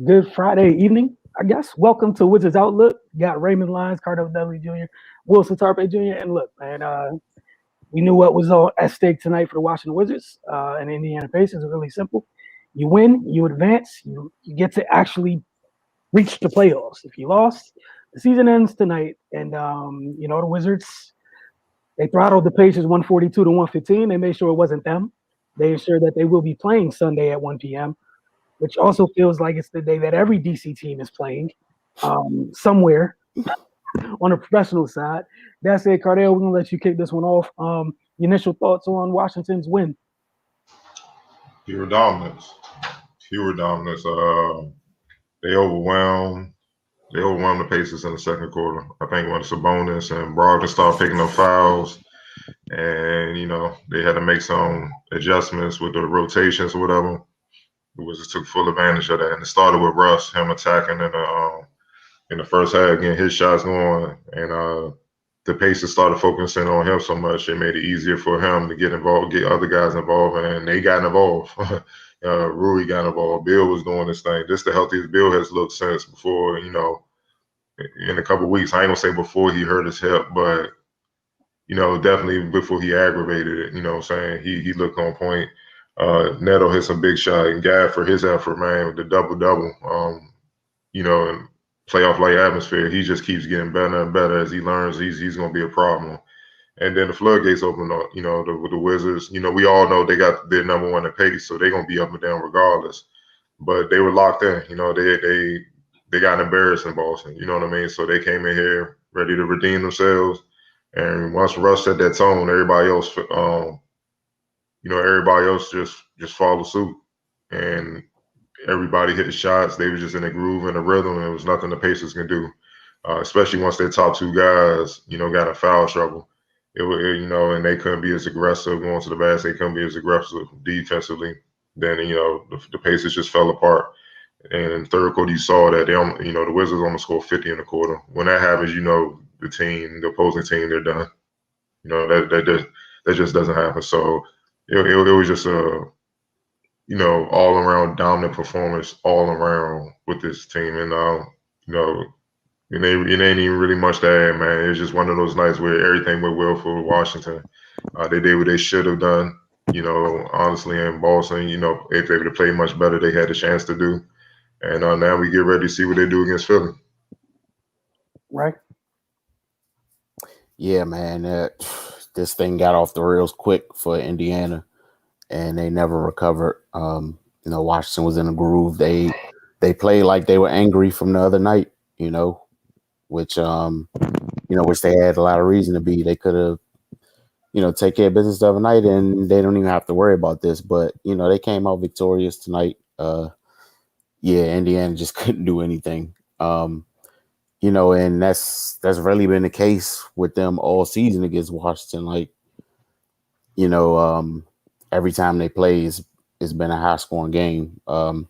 Good Friday evening, I guess. Welcome to Wizards Outlook. Got Raymond Lyons, Cardell W. Jr., Wilson Tarpe Jr., and look, man, we knew what was all at stake tonight for the Washington Wizards and Indiana Pacers. It's really simple. You win, you advance, you get to actually reach the playoffs. If you lost, the season ends tonight, and the Wizards they throttled the Pacers 142 to 115. They made sure it wasn't them. They ensured that they will be playing Sunday at 1 p.m., which also feels like it's the day that every DC team is playing somewhere on the professional side. That said, Cardell, we're going to let you kick this one off. Initial thoughts on Washington's win? Pure dominance. Pure dominance. They overwhelmed. They overwhelmed the Pacers in the second quarter. I think when Sabonis and Brogdon started picking up fouls, and they had to make some adjustments with the rotations or whatever. The Wizards took full advantage of that, and it started with Russ, him attacking in the first half, getting his shots going, and the Pacers started focusing on him so much, it made it easier for him to get involved, get other guys involved, and they got involved. Rudy got involved. Bill was doing this thing. This is the healthiest Bill has looked since before, in a couple of weeks. I ain't gonna say before he hurt his hip, but definitely before he aggravated it. What I'm saying? He looked on point. Neto hit some big shot, and Gav for his effort, man, with the double-double. And playoff-like atmosphere, he just keeps getting better and better as he learns he's going to be a problem. And then the floodgates open up, with the Wizards. We all know they got their number one in pace, so they're going to be up and down regardless. But they were locked in. They got embarrassed in Boston, you know what I mean? So they came in here ready to redeem themselves. And once Russ set that tone, everybody else just followed suit. And everybody hit the shots. They were just in a groove and a rhythm, and there was nothing the Pacers can do, especially once their top two guys, got in foul trouble. And they couldn't be as aggressive going to the basket. They couldn't be as aggressive defensively. Then, the Pacers just fell apart. And in the third quarter, you saw that the Wizards almost scored 50 in the quarter. When that happens, the opposing team, they're done. That just doesn't happen. So it was just a all around dominant performance all around with this team. And it ain't even really much to add, man. It's just one of those nights where everything went well for Washington. They did what they should have done. Honestly, in Boston, if they would have played much better, they had a chance to do. And now we get ready to see what they do against Philly. Right. Yeah, man. This thing got off the rails quick for Indiana, and they never recovered. Washington was in a groove. They played like they were angry from the other night, which they had a lot of reason to be. They could have, take care of business the other night, and they don't even have to worry about this. But, they came out victorious tonight. Indiana just couldn't do anything. And that's really been the case with them all season against Washington. Like, every time they play, it's been a high scoring game. And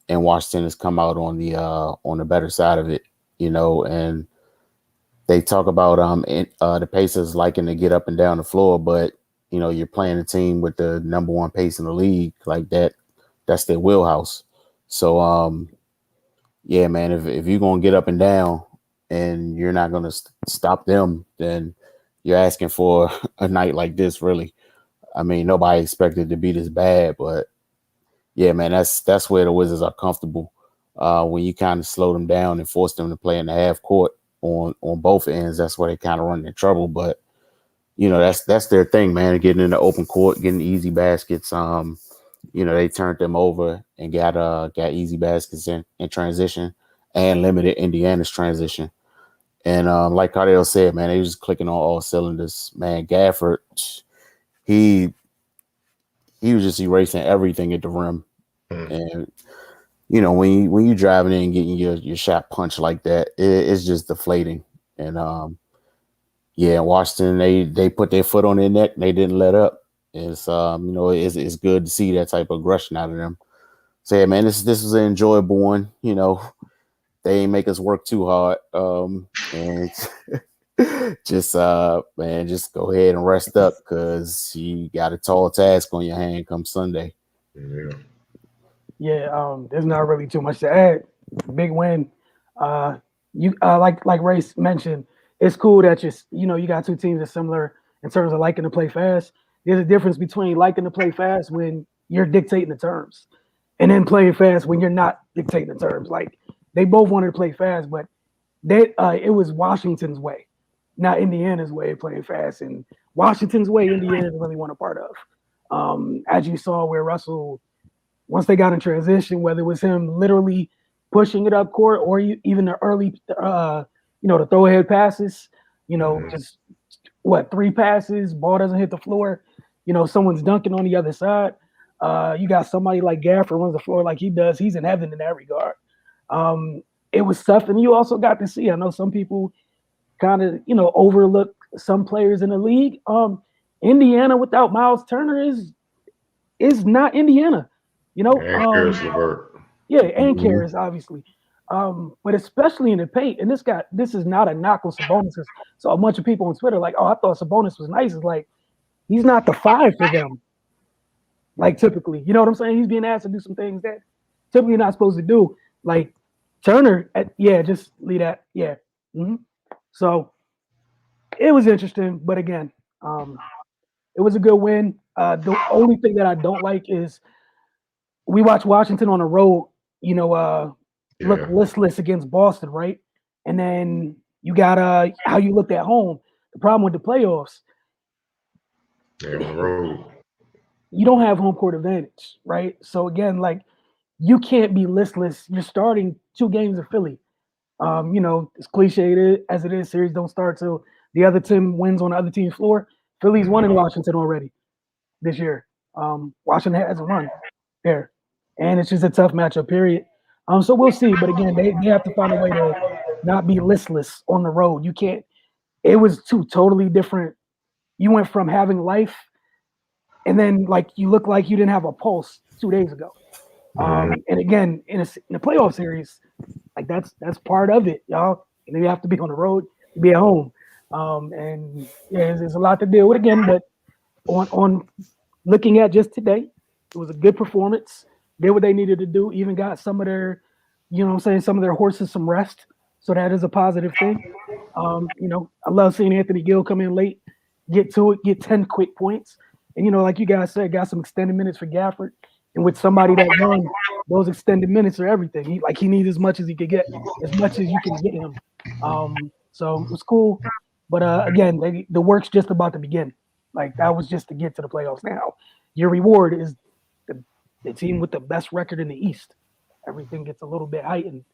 Washington has come out on the better side of it, and they talk about the Pacers liking to get up and down the floor, but you're playing a team with the number one pace in the league like that. That's their wheelhouse. So man, if you're gonna get up and down and you're not gonna stop them, then you're asking for a night like this, really. I mean, nobody expected it to be this bad, but yeah, man, that's where the Wizards are comfortable. When you kind of slow them down and force them to play in the half court on both ends, that's where they kind of run into trouble. But that's their thing, man. Getting in the open court, getting easy baskets. They turned them over and got easy baskets in transition and limited Indiana's transition. And like Cardell said, man, they was just clicking on all cylinders. Man, Gafford, he was just erasing everything at the rim. And when you driving in and getting your shot punched like that, it's just deflating. And Washington, they put their foot on their neck and they didn't let up. It's it's good to see that type of aggression out of them. So yeah, man, this was an enjoyable one. They ain't make us work too hard. And just go ahead and rest up because you got a tall task on your hand come Sunday. Yeah. Yeah, there's not really too much to add. Big win. You like Race mentioned, it's cool that you got two teams that's similar in terms of liking to play fast. There's a difference between liking to play fast when you're dictating the terms, and then playing fast when you're not dictating the terms. Like they both wanted to play fast, but it was Washington's way, not Indiana's way of playing fast. And Washington's way, Indiana didn't really want a part of. As you saw, where Russell, once they got in transition, whether it was him literally pushing it up court or even the early, the throw ahead passes, just three passes, ball doesn't hit the floor, someone's dunking on the other side. You got somebody like Gafford runs the floor like he does. He's in heaven in that regard. It was tough, and you also got to see. I know some people kind of overlook some players in the league. Indiana without Miles Turner is not Indiana. And Karis LeVert. Yeah, and Karis, obviously. But especially in the paint, and this is not a knock on Sabonis. So a bunch of people on Twitter like, oh, I thought Sabonis was nice. It's like he's not the 5 for them. Like typically, you know what I'm saying? He's being asked to do some things that typically not supposed to do. Like Turner, just leave that. Yeah. Mm-hmm. So it was interesting, but again, it was a good win. The only thing that I don't like is we watch Washington on the road, look listless against Boston, right? And then you got how you looked at home. The problem with the playoffs, on the road, you don't have home court advantage, right? So again, like you can't be listless. You're starting 2 games of Philly. As cliche as it is, series don't start till the other team wins on the other team's floor. Philly's won in Washington already this year. Washington hasn't won there. And it's just a tough matchup, period. So we'll see. But again, they have to find a way to not be listless on the road. You can't. It was 2 totally different. You went from having life, and then like you look like you didn't have a pulse 2 days ago. And again, in a playoff series, like that's part of it, y'all. And you have to be on the road to be at home. And yeah, there's a lot to deal with again. But on looking at just today, it was a good performance. Did what they needed to do. Even got some of their, some of their horses some rest. So that is a positive thing. I love seeing Anthony Gill come in late, get to it, get 10 quick points. And, like you guys said, got some extended minutes for Gafford. And with somebody that won, those extended minutes are everything. He needs as much as he could get, as much as you can get him. So it was cool. But again, the work's just about to begin. Like that was just to get to the playoffs. Now, your reward is the team with the best record in the East. Everything gets a little bit heightened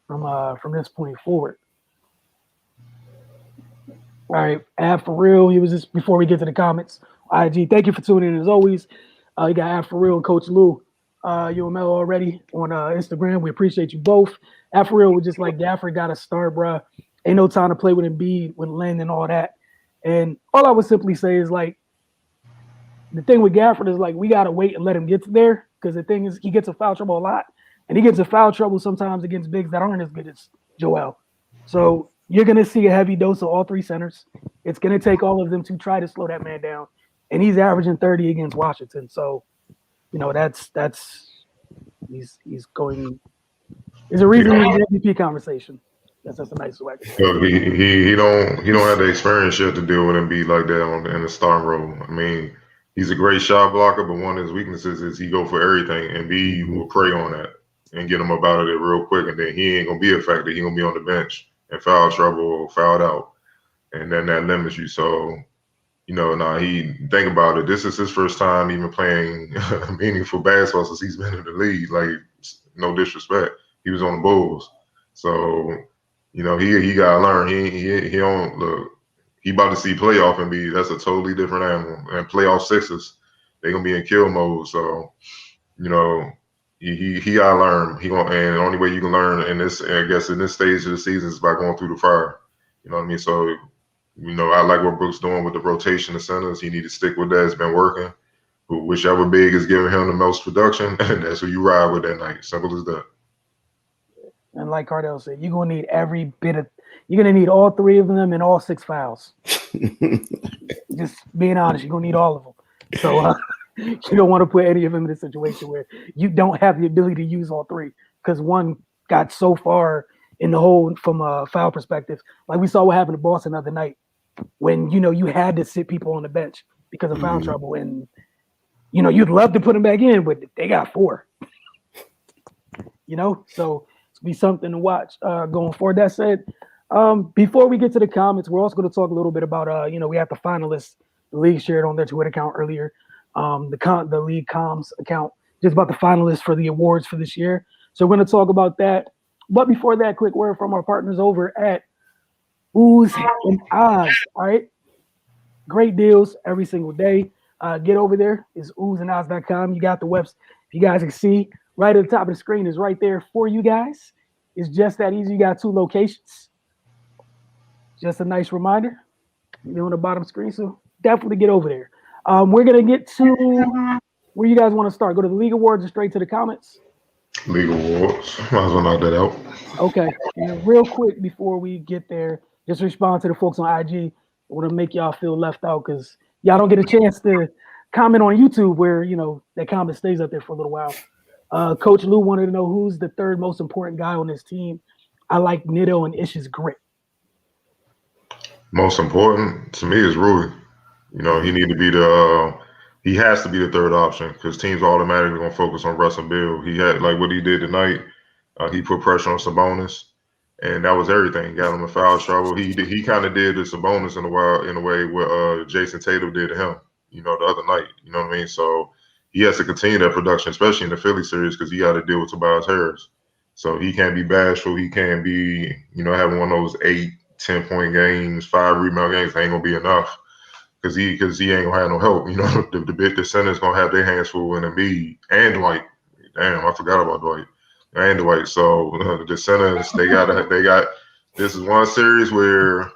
from this point forward. All right, for real. He was just before we get to the comments. IG, thank you for tuning in as always. You got for real and Coach Lou, you and Mel already on Instagram. We appreciate you both. For real, we just like Gafford got to start, bro. Ain't no time to play with Embiid, with Len and all that. And all I would simply say is like the thing with Gafford is like we gotta wait and let him get there because the thing is he gets in foul trouble a lot, and he gets in foul trouble sometimes against bigs that aren't as good as Joel. So you're gonna see a heavy dose of all 3 centers. It's gonna take all of them to try to slow that man down, and he's averaging 30 against Washington. So he's going. There's a reason he's in the MVP conversation. That's a nice way. He don't have the experience yet to deal with Embiid like that in the starting role. I mean, he's a great shot blocker, but one of his weaknesses is he go for everything, and Embiid will prey on that and get him up out of there real quick, and then he ain't gonna be a factor. He gonna be on the bench in foul trouble or fouled out, and then that limits you. So, he think about it. This is his first time even playing meaningful basketball since he's been in the league. Like, no disrespect, he was on the Bulls, so. He gotta learn. He don't look. He about to see playoff Embiid. That's a totally different animal. And playoff Sixers, they gonna be in kill mode. So, he gotta learn. And the only way you can learn in this stage of the season is by going through the fire. You know what I mean? So, I like what Brooks doing with the rotation of centers. He need to stick with that. It's been working. Whichever big is giving him the most production, that's who you ride with that night. Simple as that. And like Cardell said, you're gonna need you're gonna need all 3 of them and all 6 fouls. Just being honest, you're gonna need all of them. So You don't want to put any of them in a situation where you don't have the ability to use all three because one got so far in the hole from a foul perspective. Like we saw what happened to Boston the other night when, you had to sit people on the bench because of foul trouble. And, you'd love to put them back in, but they got 4. So it's be something to watch going forward. That said, before we get to the comments, we're also going to talk a little bit about, we have the finalists. The league shared on their Twitter account earlier, the league comms account, just about the finalists for the awards for this year. So we're going to talk about that. But before that, quick word from our partners over at Oohs and Ahs. All right, great deals every single day. Get over there. It's oozandahs.com. You got the website. If you guys can see, right at the top of the screen is right there for you guys. It's just that easy. You got 2 locations. Just a nice reminder. You're on the bottom screen, so definitely get over there. We're going to get to where you guys want to start. Go to the League Awards or straight to the comments? League Awards. Might as well knock that out. Okay. And real quick before we get there, just respond to the folks on IG. I want to make y'all feel left out because y'all don't get a chance to comment on YouTube where, that comment stays up there for a little while. Coach Lou wanted to know who's the 3rd most important guy on this team. I like Nitto and Ish's grit. Most important to me is Rudy. He has to be the 3rd option because teams are automatically gonna focus on Russ and Bill. He had like what he did tonight. He put pressure on Sabonis, and that was everything. Got him in foul trouble. He kind of did to Sabonis in a way what Jason Tatum did to him. The other night. You know what I mean? So he has to continue that production, especially in the Philly series, because he got to deal with Tobias Harris. So he can't be bashful. He can't be having one of those 8-10-point games, 5 rebound games. Ain't gonna be enough. Because he ain't gonna have no help, the center's gonna have their hands full in Embiid and Dwight. Damn, I forgot about Dwight and Dwight. So the centers they got. This is one series where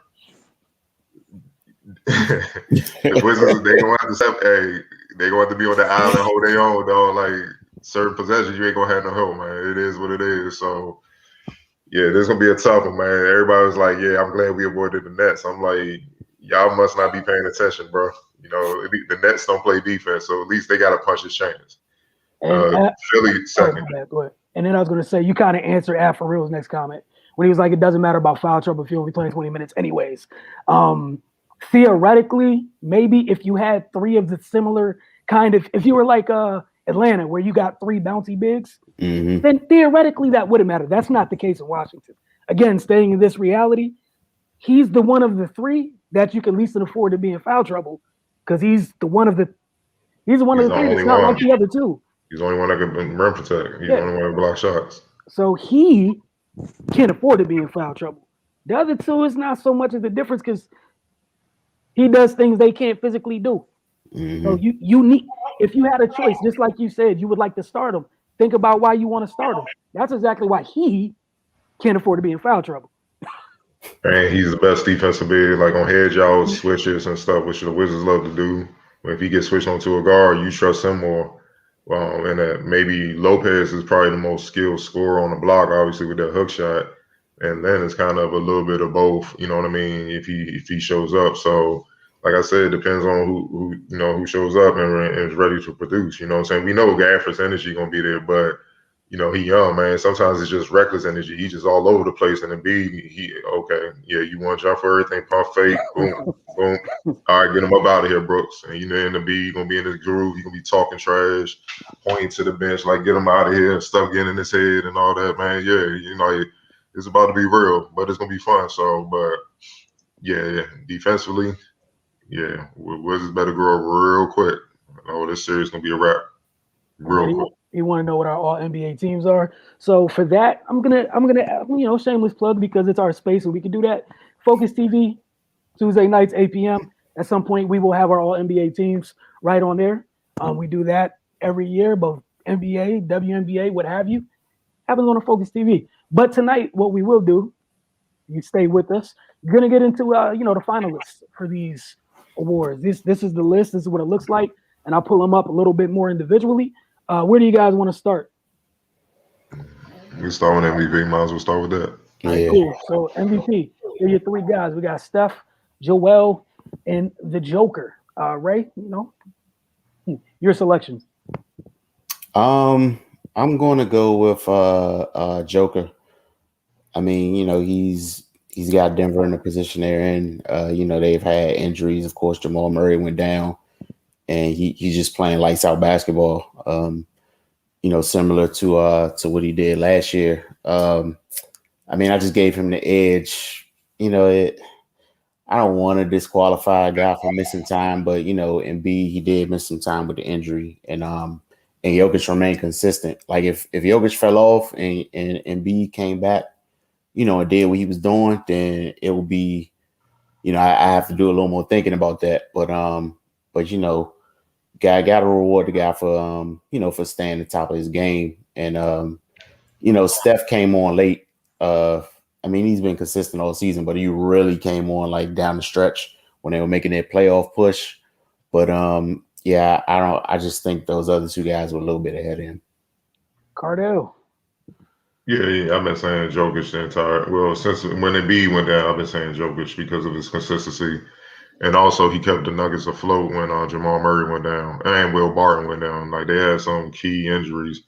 the Wizards they gonna have to they gonna have to be on the island, hold their own, dog. Like certain possessions, you ain't gonna have no help, man. It is what it is. So yeah, this is gonna be a tough one, man. Everybody was like, "Yeah, I'm glad we avoided the Nets." I'm like, y'all must not be paying attention, bro. The Nets don't play defense, so at least they got to punch his chance. Philly second. Go ahead. And then I was going to say, you kind of answered Al for real's next comment when he was like, it doesn't matter about foul trouble if you only playing 20 minutes anyways. Theoretically, maybe if you had 3 of the similar kind of, if you were like Atlanta where you got 3 bouncy bigs, then theoretically that wouldn't matter. That's not the case in Washington. Again, staying in this reality, he's the one of the 3 that you can least afford to be in foul trouble because he's the one of the 3 that's not like the other 2. He's the only one that can rim protect. He's the only one that block shots. So he can't afford to be in foul trouble. The other 2 is not so much of the difference because he does things they can't physically do. So you need, if you had a choice, just like you said, you would like to start him. Think about why you want to start him. That's exactly why he can't afford to be in foul trouble. And he's the best defensive big, like on hedge out switches and stuff, which the Wizards love to do. But if he gets switched onto a guard, you trust him more. And maybe Lopez is probably the most skilled scorer on the block, obviously with that hook shot. And then it's kind of a little bit of both. You know what I mean? If he shows up, so like I said, it depends on who shows up and is ready to produce. You know what I'm saying? We know Gafford's energy gonna be there, but he young, man. Sometimes it's just reckless energy. He's just all over the place. And Embiid, you want to jump for everything, pump fake, boom, boom. All right, get him up out of here, Brooks. And and Embiid gonna be in his groove. He's gonna be talking trash, pointing to the bench, like get him out of here, stuff getting in his head and all that, man. Yeah, it's about to be real, but it's gonna be fun. So, but yeah, defensively, yeah, Wizards better grow real quick. This series gonna be a wrap. Real quick. You want to know what our all NBA teams are? So for that, I'm gonna shameless plug because it's our space and we can do that. Focus TV, Tuesday nights 8 p.m. At some point we will have our all NBA teams right on there. We do that every year, both NBA, WNBA, what have you. Happens on a Focus TV. But tonight, what we will do, you stay with us. You're gonna get into the finalists for these awards. This is the list. This is what it looks like, and I'll pull them up a little bit more individually. Where do you guys want to start? We start with MVP. Might as well start with that. All right, cool. So MVP, here are your 3 guys. We got Steph, Joel, and the Joker. Ray, Your selections. I'm going to go with Joker. I mean, he's got Denver in the position they're in. They've had injuries. Of course, Jamal Murray went down, and he's just playing lights out basketball. Similar to what he did last year. I mean, I just gave him the edge. I don't want to disqualify a guy for missing time, but Embiid, he did miss some time with the injury, and Jokic remained consistent. Like if Jokic fell off and Embiid came back, and did what he was doing, then it would be, I have to do a little more thinking about that. But guy got to reward the guy for for staying at the top of his game. And Steph came on late. I mean, he's been consistent all season, but he really came on like down the stretch when they were making their playoff push. But yeah, I just think those other two guys were a little bit ahead of him. Cardell. Yeah, I've been saying Jokic the entire. Well, since when Embiid went down, I've been saying Jokic because of his consistency, and also he kept the Nuggets afloat when Jamal Murray went down and Will Barton went down. Like they had some key injuries,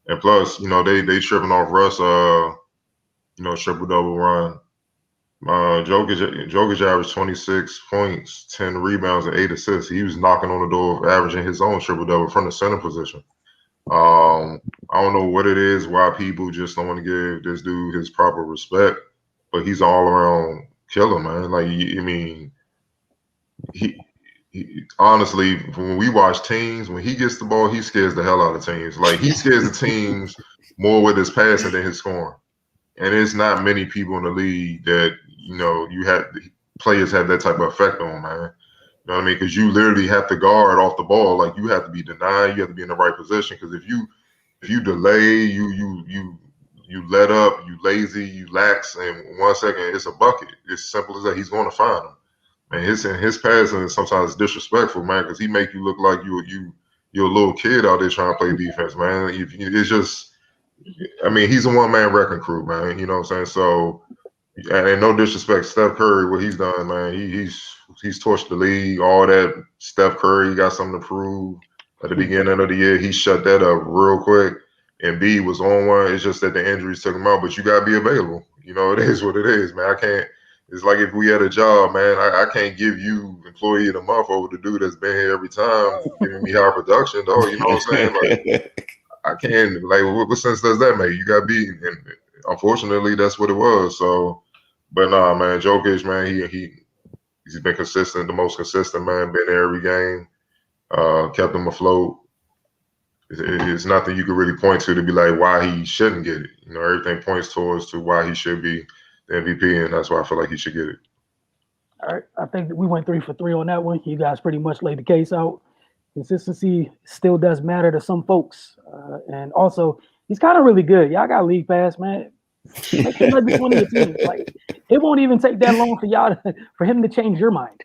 and plus, they tripping off Russ. Triple double run. Jokic averaged 26 points, 10 rebounds, and 8 assists. He was knocking on the door of averaging his own triple double from the center position. I don't know what it is, why people just don't want to give this dude his proper respect, but he's an all around killer, man. Like, I mean, he honestly, when we watch teams, when he gets the ball, he scares the hell out of teams. Like, he scares the teams more with his passing than his scoring. And there's not many people in the league that, you have players have that type of effect on, man. You know what I mean? Because you literally have to guard off the ball. Like, you have to be denied. You have to be in the right position. Because if you delay, you let up, you lazy, you lax, and 1 second, it's a bucket. It's simple as that. He's going to find them. And his passing is sometimes disrespectful, man, because he make you look like you're a little kid out there trying to play defense, man. It's just, I mean, he's a one-man wrecking crew, man. You know what I'm saying? So, and no disrespect, Steph Curry, what he's done, man. He's torched the league. All that Steph Curry got something to prove. At the beginning of the year, he shut that up real quick. And B was on one. It's just that the injuries took him out. But you gotta be available. It is what it is, man. I can't. It's like if we had a job, man. I can't give you employee of the month over the dude that's been here every time giving me high production, though. You know what I'm saying? Like, I can't, like, what sense does that make? You got to be, and unfortunately, that's what it was. So, but nah, man, Jokic, man, he's been consistent, the most consistent, man, been there every game, kept him afloat. It's nothing you can really point to be like why he shouldn't get it. Everything points towards to why he should be the MVP, and that's why I feel like he should get it. All right, I think that we went 3 for 3 on that one. You guys pretty much laid the case out. Consistency still does matter to some folks. And also, he's kind of really good. Y'all got league pass, man. Make him like one of your teams. Like, it won't even take that long for him to change your mind.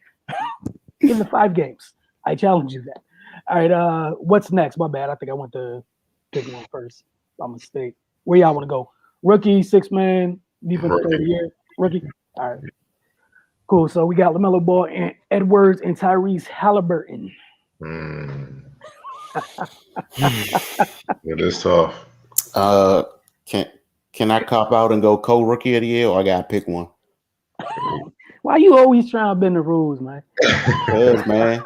Give him 5 games. I challenge you that. All right, what's next? My bad. I think I went to pick one first by mistake. Where y'all want to go? Rookie, 6-man, defensive player of the year. Rookie? All right. Cool. So we got LaMelo Ball, and Edwards, and Tyrese Halliburton. It is tough. Can I cop out and go co-rookie of the year, or I gotta pick one? Why you always trying to bend the rules, man? Because, man.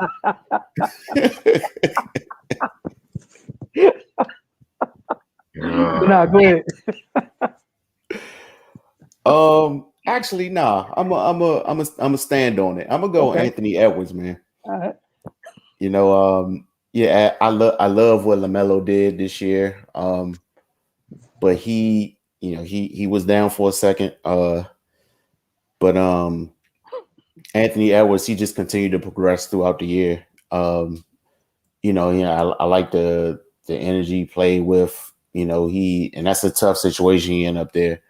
Nah, go ahead. Actually, nah. I'm a stand on it. I'm gonna go Anthony Edwards, man. All right. Yeah, I love what LaMelo did this year. But he was down for a second. But Anthony Edwards, he just continued to progress throughout the year. I like the energy he played with. And that's a tough situation he in up there.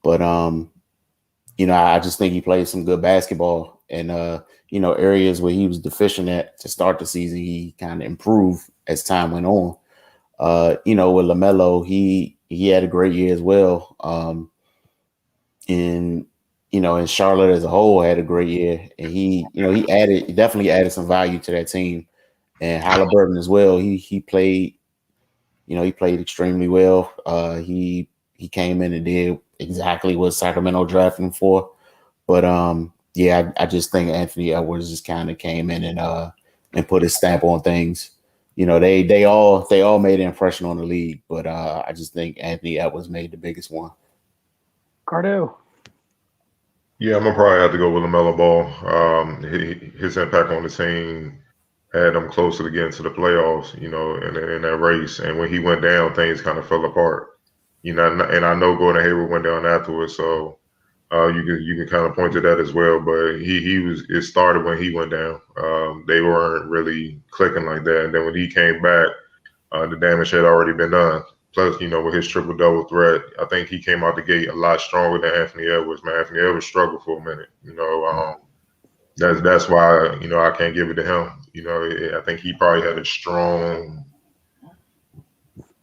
But I just think he played some good basketball, and areas where he was deficient at to start the season, he kind of improved as time went on. With LaMelo, he had a great year as well. And Charlotte as a whole had a great year, and he definitely added some value to that team. And Halliburton as well. He played, he played extremely well. He came in and did exactly what Sacramento drafted him for. But yeah, I just think Anthony Edwards just kind of came in and put his stamp on things. They all made an impression on the league, but I just think Anthony Edwards made the biggest one. Cardell. Yeah, I'm gonna probably have to go with LaMelo Ball. His impact on the team had them closer to getting to the playoffs, in that race. And when he went down, things kind of fell apart. And I know Gordon Hayward went down afterwards, so you can kind of point to that as well. But it started when he went down. They weren't really clicking like that. And then when he came back, the damage had already been done. Plus, with his triple-double threat, I think he came out the gate a lot stronger than Anthony Edwards. Man, Anthony Edwards struggled for a minute. That's why I can't give it to him. I think he probably had a strong,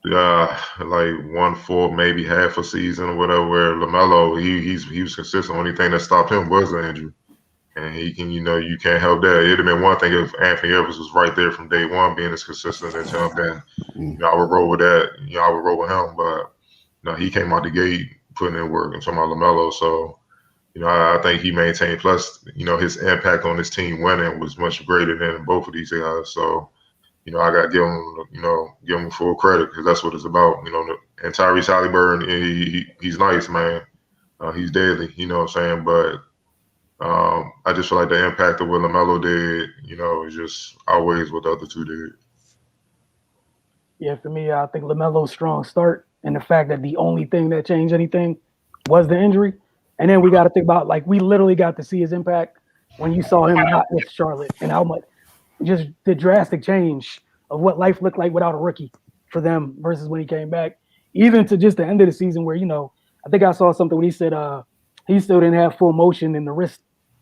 like 1/4, maybe half a season or whatever. Where LaMelo, he was consistent. Only thing that stopped him was the injury, and he can you can't help that. It'd have been one thing if Anthony Edwards was right there from day one, being as consistent as him. Then I would roll with that. I would roll with him. But he came out the gate putting in work. I'm talking about LaMelo, so. I think he maintained. Plus, his impact on his team winning was much greater than both of these guys. So, I got to give him full credit because that's what it's about. And Tyrese Halliburton, he's nice, man. He's deadly. You know what I'm saying? But I just feel like the impact of what LaMelo did, is just outweighs what the other two did. Yeah, for me, I think LaMelo's strong start and the fact that the only thing that changed anything was the injury. And then we got to think about, we literally got to see his impact when you saw him not with Charlotte and how much just the drastic change of what life looked like without a rookie for them versus when he came back, even to just the end of the season where, I think I saw something when he said he still didn't have full motion in the wrist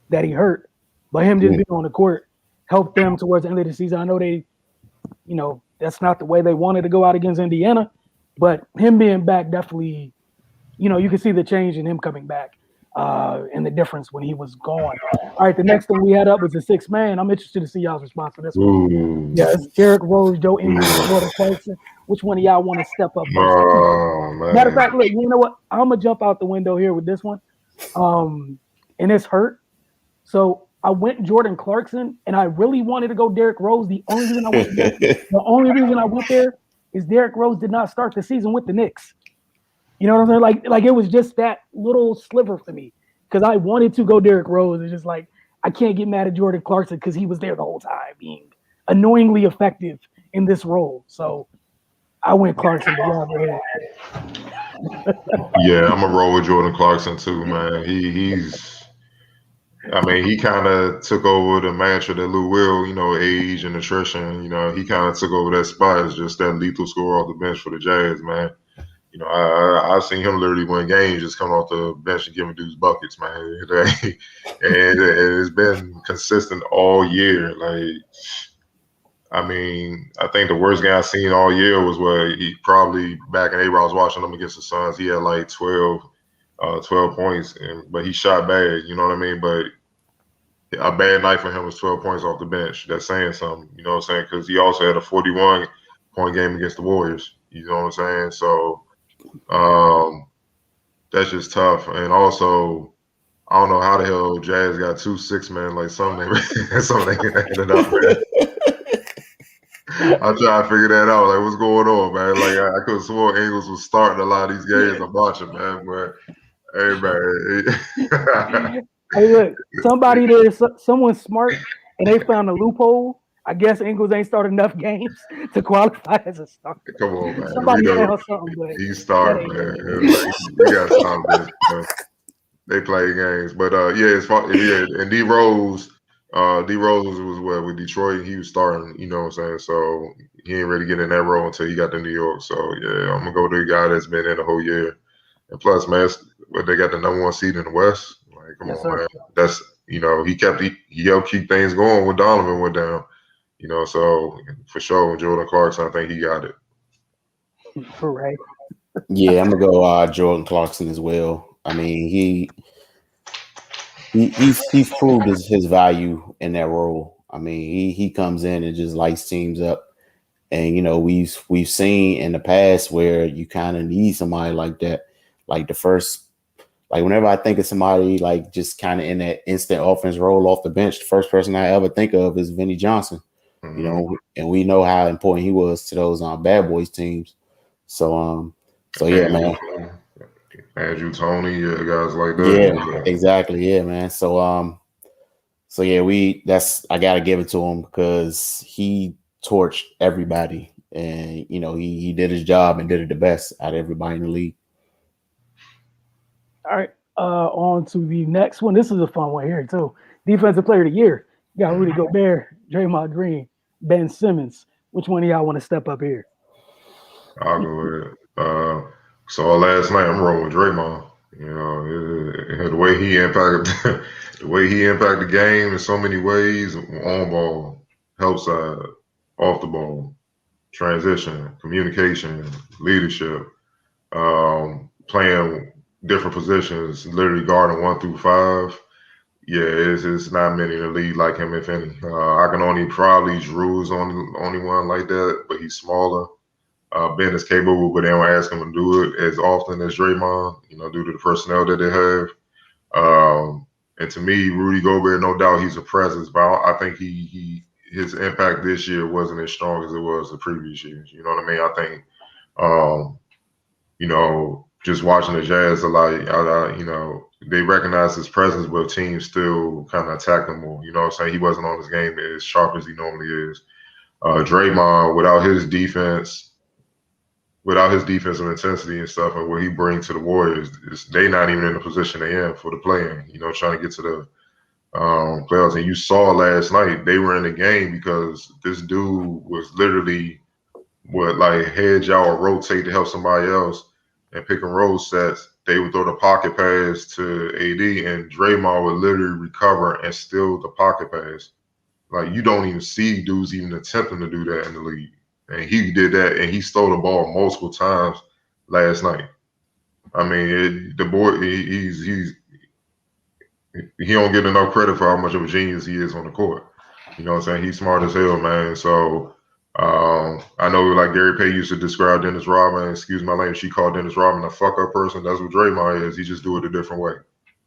that he hurt, but him just being on the court helped them towards the end of the season. I know they, that's not the way they wanted to go out against Indiana, but him being back definitely, you can see the change in him coming back. And the difference when he was gone. All right, the next thing we had up was the 6th man. I'm interested to see y'all's response to this one. Yeah, it's Derrick Rose, Joe Ingles, and Jordan Clarkson. Which one of y'all want to step up first? Oh, man. Matter of fact, look, you know what? I'm gonna jump out the window here with this one. And it's hurt. So I went Jordan Clarkson, and I really wanted to go Derrick Rose. The only reason I went there is Derrick Rose did not start the season with the Knicks. You know what I'm saying? Like it was just that little sliver for me because I wanted to go Derrick Rose. It's just like I can't get mad at Jordan Clarkson because he was there the whole time, being annoyingly effective in this role. So I went Clarkson. Yeah, I'm gonna roll with Jordan Clarkson too, man. He kind of took over the mantra that Lou Will, age and attrition. He kind of took over that spot as just that lethal scorer off the bench for the Jazz, man. I've seen him literally win games just coming off the bench and giving dudes buckets, man. And it's been consistent all year. I think the worst game I've seen all year was where he probably back in April, I was watching him against the Suns. He had 12 points, but he shot bad, you know what I mean? But a bad night for him was 12 points off the bench. That's saying something, you know what I'm saying? Because he also had a 41-point game against the Warriors, you know what I'm saying? So, that's just tough. And also, I don't know how the hell Jazz got 2 6-men, something they ended up with. I'm trying to figure that out. What's going on, man? I could have sworn Ingles was starting a lot of these games I'm watching, man. But hey, man. Hey, look, somebody there, someone smart, and they found a loophole. I guess Ingles ain't started enough games to qualify as a starter. Come on, man. Somebody found something, but he's starting, man. We got to stop this. They play games, but and D Rose was with Detroit. He was starting, you know what I'm saying. So he ain't really getting in that role until he got to New York. So yeah, I'm gonna go to the guy that's been in the whole year. And plus, man, they got the #1 seed in the West. Come on, man. That's he helped keep things going when Donovan went down. So for sure, Jordan Clarkson, I think he got it. Right. Yeah, I'm gonna go Jordan Clarkson as well. He's proved his value in that role. I mean, he comes in and just lights teams up. And you know, we've seen in the past where you kind of need somebody like that. Like whenever I think of somebody like just kind of in that instant offense role off the bench, the first person I ever think of is Vinnie Johnson. Mm-hmm. You know, and we know how important he was to those Bad Boys teams. So yeah, man. Andrew Tony, yeah, guys like that. Yeah, exactly. Yeah, man. So yeah, I gotta give it to him because he torched everybody, and you know he did his job and did it the best out of everybody in the league. All right, on to the next one. This is a fun one here too. Defensive Player of the Year. You got Rudy Gobert, Draymond Green, Ben Simmons. Which one of y'all want to step up here? I'll go ahead. So last night I'm rolling with Draymond. You know, the way he impacted the game in so many ways, on ball, help side, off the ball, transition, communication, leadership, playing different positions, literally guarding 1 through 5. Yeah, it's not many in the league like him, if any. I can only probably Drew's only one like that, but he's smaller. Ben is capable, but they don't ask him to do it as often as Draymond, you know, due to the personnel that they have. And to me, Rudy Gobert, no doubt he's a presence, but I think his impact this year wasn't as strong as it was the previous years. You know what I mean? I think, you know, just watching the Jazz a lot, you know, they recognize his presence, but teams still kind of attack him more. You know what I'm saying? He wasn't on his game as sharp as he normally is. Draymond, without his defensive intensity and stuff and what he brings to the Warriors, they not even in the position they in for the play-in, you know, trying to get to the playoffs. And you saw last night, they were in the game because this dude was literally like hedge out or rotate to help somebody else and pick and roll sets. They would throw the pocket pass to AD and Draymond would literally recover and steal the pocket pass. Like, you don't even see dudes even attempting to do that in the league. And he did that, and he stole the ball multiple times last night. I mean, the boy, he don't get enough credit for how much of a genius he is on the court. You know what I'm saying? He's smart as hell, man. So I know, like Gary Pay used to describe Dennis Rodman. Excuse my language. She called Dennis Rodman a fuck up person. That's what Draymond is. He just do it a different way.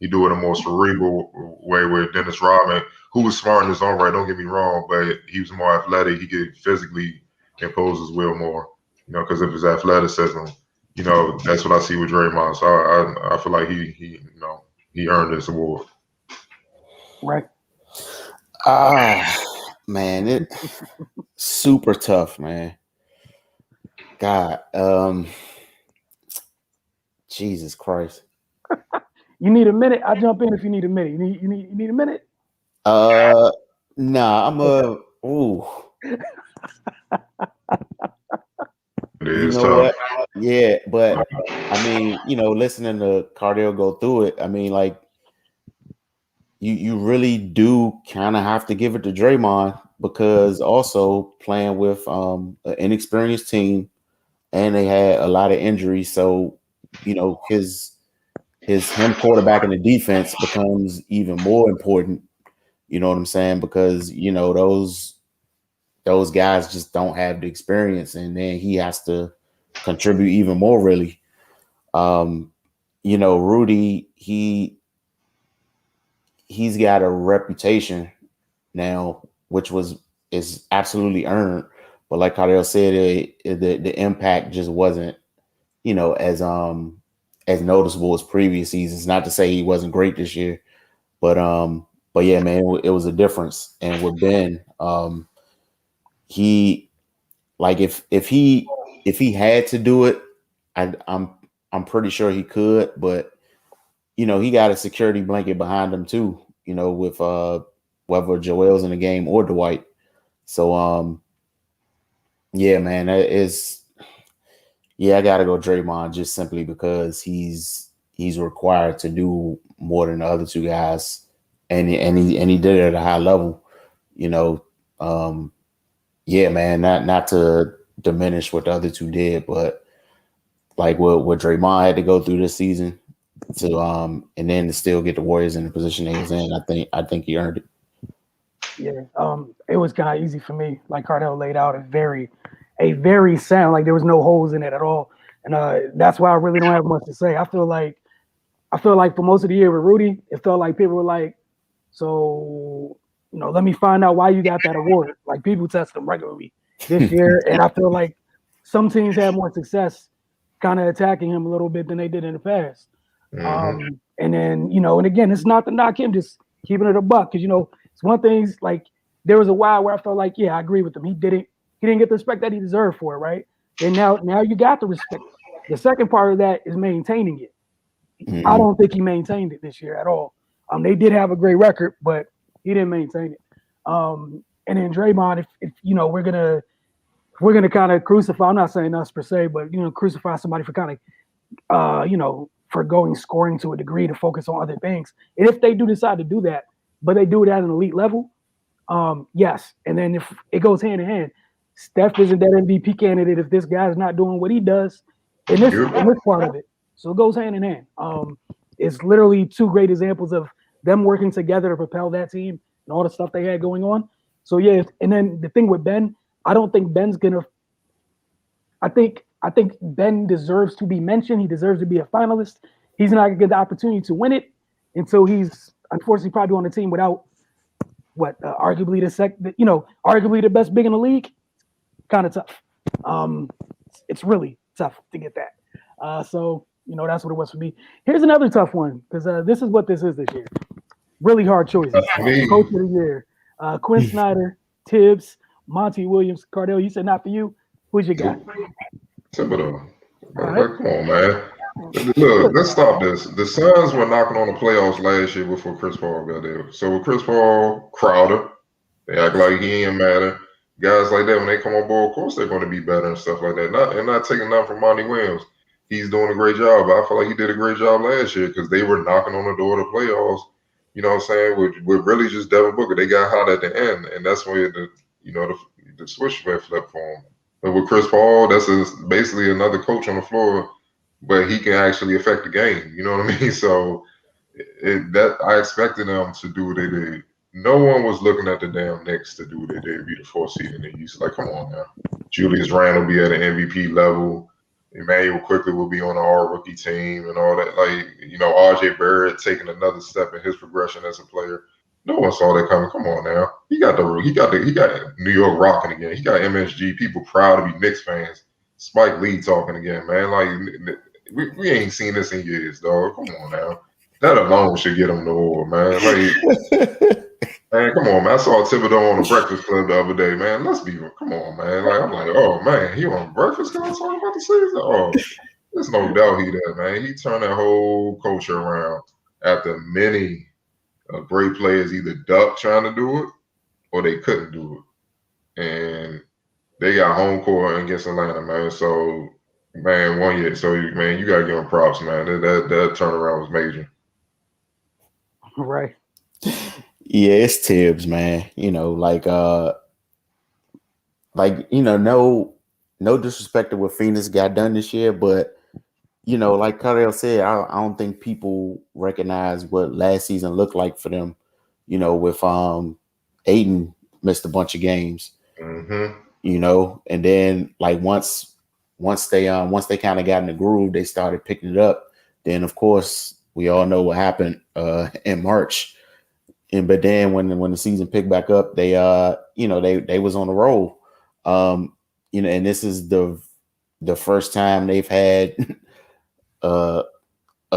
He do it a more cerebral way. Where Dennis Rodman, who was smart in his own right, don't get me wrong, but he was more athletic. He could physically impose his will more, you know, because of his athleticism. You know, that's what I see with Draymond. So I feel like he you know, he earned this award. Right. Man, it super tough, man. God, Jesus Christ. You need a minute? I'll jump in if you need a minute. You need a minute? Nah, I'm ooh. You know tough. what? Yeah, but I mean, you know, listening to Cardell go through it, I mean, like you really do kind of have to give it to Draymond because also playing with an inexperienced team and they had a lot of injuries, so you know him quarterback in the defense becomes even more important. You know what I'm saying? Because you know those guys just don't have the experience, and then he has to contribute even more. Really, you know, Rudy, he's got a reputation now, which is absolutely earned. But like Cardell said, the impact just wasn't, you know, as noticeable as previous seasons. Not to say he wasn't great this year, but yeah, man, it was a difference. And with Ben, he like if he had to do it, I'm pretty sure he could, but you know, he got a security blanket behind him too, you know, with whether Joel's in the game or Dwight. So yeah, man, that is I gotta go Draymond just simply because he's required to do more than the other two guys, and he did it at a high level, you know. Yeah, man, not to diminish what the other two did, but like what Draymond had to go through this season to and then to still get the Warriors in the position they was in, I think he earned it. Yeah, it was kind of easy for me. Like Cardell laid out a very sound. Like there was no holes in it at all, and that's why I really don't have much to say. I feel like for most of the year with Rudy, it felt like people were like, so let me find out why you got that award. Like people test him regularly this year, and I feel like some teams had more success kind of attacking him a little bit than they did in the past. And then and again, it's not to knock him, just keeping it a buck because it's one thing. Like there was a while where I felt like, yeah, I agree with him. He didn't get the respect that he deserved for it, right? And now you got the respect. The second part of that is maintaining it. Mm-hmm. I don't think he maintained it this year at all. They did have a great record, but he didn't maintain it. And then Draymond, if we're gonna kind of crucify. I'm not saying us per se, but crucify somebody for kind of for going scoring to a degree to focus on other things. And if they do decide to do that, but they do it at an elite level, yes. And then if it goes hand in hand, Steph isn't that MVP candidate if this guy's not doing what he does in this part of it. So it goes hand in hand. It's literally two great examples of them working together to propel that team and all the stuff they had going on. So yeah, and then the thing with Ben, I don't think Ben's gonna. I think Ben deserves to be mentioned. He deserves to be a finalist. He's not gonna get the opportunity to win it until he's unfortunately probably on the team without arguably arguably the best big in the league. Kind of tough. It's really tough to get that. So that's what it was for me. Here's another tough one because this is what this is this year. Really hard choices. Coach of the year: Quinn Snyder, Tibbs, Monty Williams, Cardell. You said not for you. Who's your guy? Thibodeau. Right. Come on, man. Look, let's stop this. The Suns were knocking on the playoffs last year before Chris Paul got there. So with Chris Paul, Crowder, they act like he ain't matter. Guys like that, when they come on board, of course they're going to be better and stuff like that. Not taking nothing from Monty Williams. He's doing a great job. But I feel like he did a great job last year because they were knocking on the door of the playoffs. You know what I'm saying? With really just Devin Booker. They got hot at the end, and that's when the switch flipped for him. But with Chris Paul, that's basically another coach on the floor, but he can actually affect the game. You know what I mean? So that I expected them to do what they did. No one was looking at the damn Knicks to do what they did, be the fourth seed in the East. Like, come on now. Julius Randle will be at an MVP level. Emmanuel quickly will be on the all-rookie team and all that. Like, RJ Barrett taking another step in his progression as a player. No one saw that coming. Come on now. He got New York rocking again. He got MSG. People proud to be Knicks fans. Spike Lee talking again, man. Like we ain't seen this in years, dog. Come on now. That alone should get him the award, man. Like, man, come on, man. I saw Thibodeau on the Breakfast Club the other day, man. Come on, man. Like, I'm like, oh man, he on Breakfast Club talking about the season? Oh, there's no doubt he did, man. He turned that whole culture around after many great players either ducked trying to do it or they couldn't do it. And they got home court against Atlanta, man. So, man, 1 year. So, man, you got to give them props, man. That turnaround was major. Right. Yeah, it's Tibbs, man. No disrespect to what Phoenix got done this year, but like Karel said, I don't think people recognize what last season looked like for them. With Aiden missed a bunch of games. Mm-hmm. And then like once they kind of got in the groove, they started picking it up. Then of course we all know what happened in March. But then when the season picked back up, they was on the roll. And this is the first time they've had a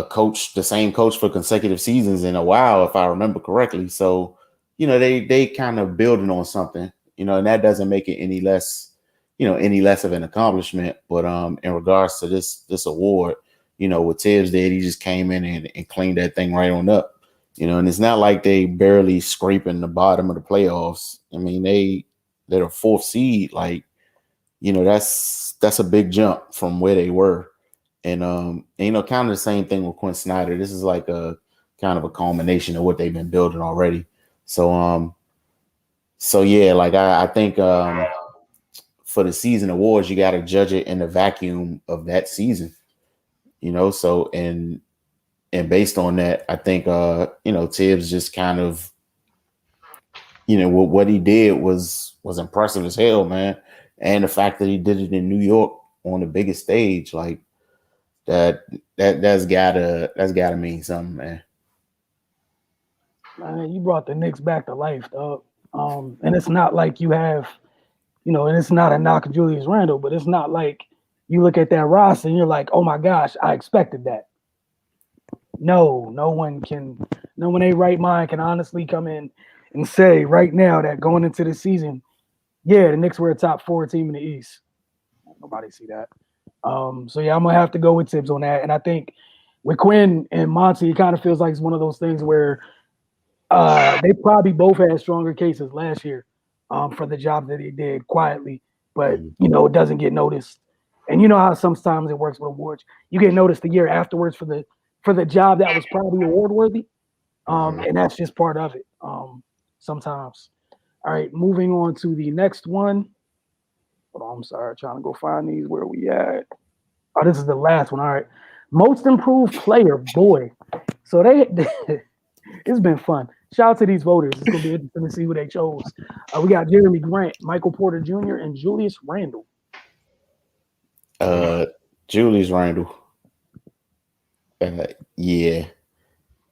coach, the same coach for consecutive seasons in a while, if I remember correctly. So, they kind of building on something, and that doesn't make it any less of an accomplishment. But in regards to this award, what Tibbs did, he just came in and cleaned that thing right on up. And it's not like they barely scraping the bottom of the playoffs. I mean, they're a fourth seed. Like, that's a big jump from where they were. And kind of the same thing with Quinn Snyder. This is like a kind of a culmination of what they've been building already. So yeah, like I think for the season awards, you got to judge it in the vacuum of that season. So and based on that, I think Tibbs just kind of you know, what he did was impressive as hell, man. And the fact that he did it in New York on the biggest stage, like that's gotta mean something, man. Man, you brought the Knicks back to life, dog. And it's not like you have, and it's not a knock on Julius Randle, but it's not like you look at that roster and you're like, oh my gosh, I expected that. No one in right mind can honestly come in and say right now that going into the season, yeah, the Knicks were a top 4 team in the East. Nobody see that. So yeah, I'm gonna have to go with Tibbs on that. And I think with Quinn and Monty, it kind of feels like it's one of those things where they probably both had stronger cases last year for the job that they did quietly, but it doesn't get noticed. And you know how sometimes it works with awards. You get noticed the year afterwards for the job that was probably award worthy, and that's just part of it. Sometimes. All right, moving on to the next one. Hold on, I'm sorry, trying to go find these. Where we at? Oh, this is the last one. All right, most improved player, boy. So it's been fun. Shout out to these voters. It's gonna be interesting to see who they chose. We got Jeremy Grant, Michael Porter Jr., and Julius Randle. Julius Randle. Yeah,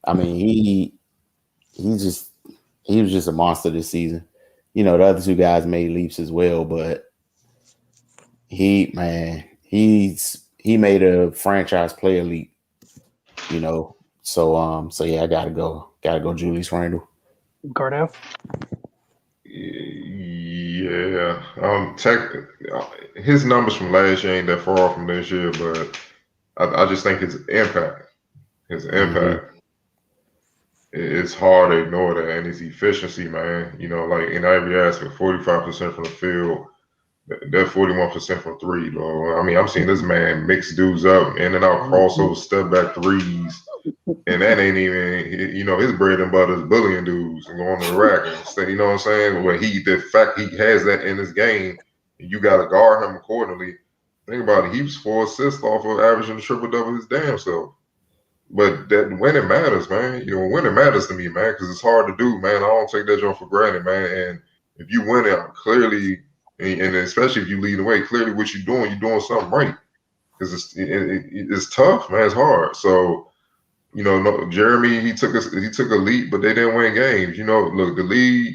I mean he was just a monster this season. The other two guys made leaps as well, but he made a franchise player leap. So yeah, I gotta go Julius Randle. Cardell. Yeah. His numbers from last year ain't that far off from this year, but I just think his impact. It's hard to ignore that, and his efficiency, man. Like in every aspect, 45% from the field, that 41% from three, though. I mean, I'm seeing this man mix dudes up, in and out crossover, step back threes, and that ain't even, his bread and butter is bullying dudes and going to the rack and stuff. You know what I'm saying? Where the fact he has that in his game, you got to guard him accordingly. Think about it. He was 4 assists off of averaging a triple double his damn self. But that winning matters, man. Winning matters to me, man, because it's hard to do, man. I don't take that job for granted, man. And if you win it, clearly, and especially if you lead the way, clearly what you're doing something right. Because it's tough, man. It's hard. So, Jeremy, he took a leap, but they didn't win games. Look, the league,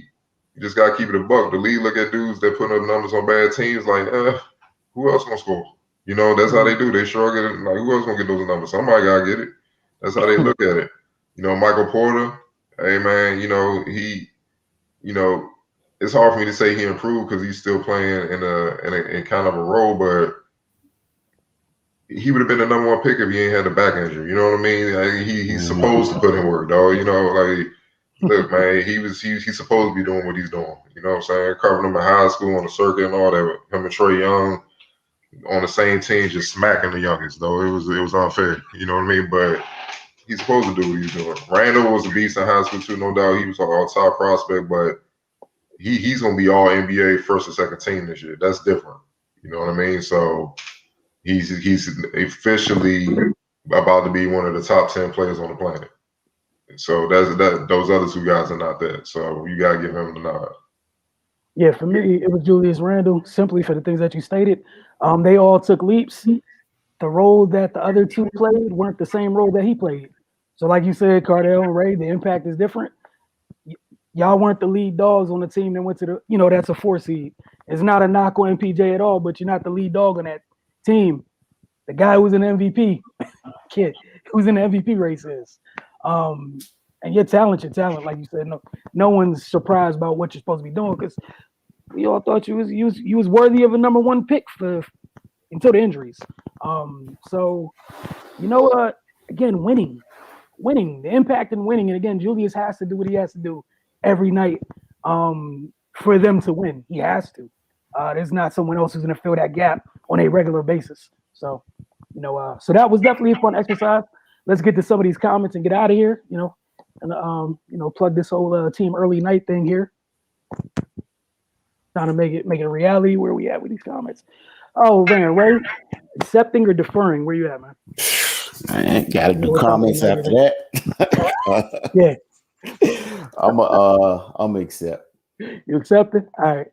you just gotta keep it a buck. The league look at dudes that put up numbers on bad teams, like, who else gonna score? That's how they do. They sure get it. Like, who else gonna get those numbers? Somebody gotta get it. That's how they look at it. Michael Porter, hey man, it's hard for me to say he improved because he's still playing in kind of a role, but he would have been the number 1 pick if he ain't had a back injury. You know what I mean? Like, he's supposed to put in work, dog. Like, look, man, he's supposed to be doing what he's doing. You know what I'm saying? Covering him in high school on the circuit and all that. Him and Trae Young on the same team, just smacking the youngest, though. It was unfair. You know what I mean? But he's supposed to do what he's doing. Randall was a beast in high school too, no doubt. He was our top prospect, but he's gonna be all NBA first or second team this year. That's different. You know what I mean? So he's officially about to be one of the top 10 players on the planet. So those other two guys are not that. So you gotta give him the nod. Yeah, for me, it was Julius Randle, simply for the things that you stated. They all took leaps. The role that the other two played weren't the same role that he played. So like you said, Cardell and Ray, the impact is different. Y'all weren't the lead dogs on the team that went to the, that's a 4 seed. It's not a knock on MPJ at all, but you're not the lead dog on that team. The guy who's an MVP, kid, who's in the MVP race is. And your talent, like you said, no one's surprised about what you're supposed to be doing because we all thought you was worthy of a number 1 pick until the injuries. So, again, winning, the impact in winning. And again, Julius has to do what he has to do every night for them to win. He has to. There's not someone else who's going to fill that gap on a regular basis. So, so that was definitely a fun exercise. Let's get to some of these comments and get out of here, and, plug this whole team early night thing here. Trying to make it a reality. Where we at with these comments? Oh, man, Ray, accepting or deferring? Where you at, man? I gotta do comments after that. Yeah. I'm accept. You accept it? All right.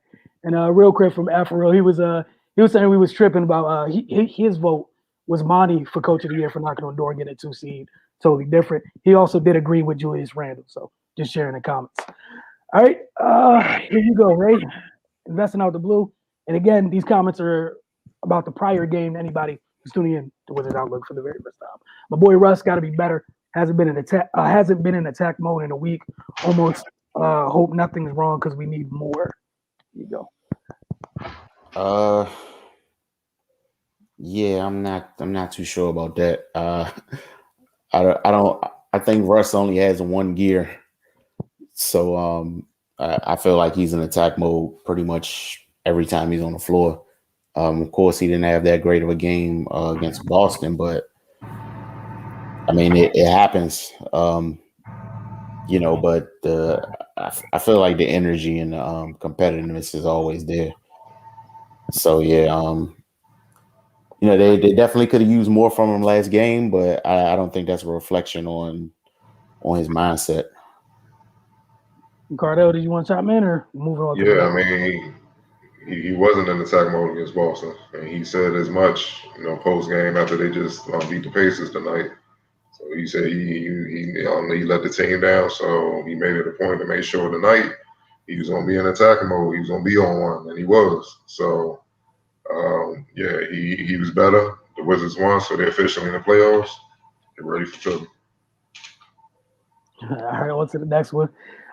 And real quick from Afro, he was saying we was tripping about his vote was Monty for coach of the year for knocking on the door and getting a 2 seed. Totally different. He also did agree with Julius Randle. So just sharing the comments. All right. Here you go, Ray. Investing out the blue. And again, these comments are about the prior game. Anybody who's tuning in to Wizards Outlook for the very first time. My boy Russ got to be better. Hasn't been in attack mode in a week. Almost hope nothing's wrong because we need more. Here you go. Yeah, I'm not too sure about that. I think Russ only has one gear. So I feel like he's in attack mode pretty much every time he's on the floor. Of course, he didn't have that great of a game against Boston, but I mean, it happens. But I feel like the energy and the competitiveness is always there. So yeah, they definitely could have used more from him last game, but I don't think that's a reflection on his mindset. Cardell, did you want to chime in or moving on? Yeah, I mean, he wasn't in attack mode against Boston, and he said as much, post game after they just beat the Pacers tonight. So he said he let the team down, so he made it a point to make sure tonight he was gonna be in attack mode. He was gonna be on one, and he was. So yeah, he was better. The Wizards won, so they're officially in the playoffs. They're ready for Philly. All right, on to the next one.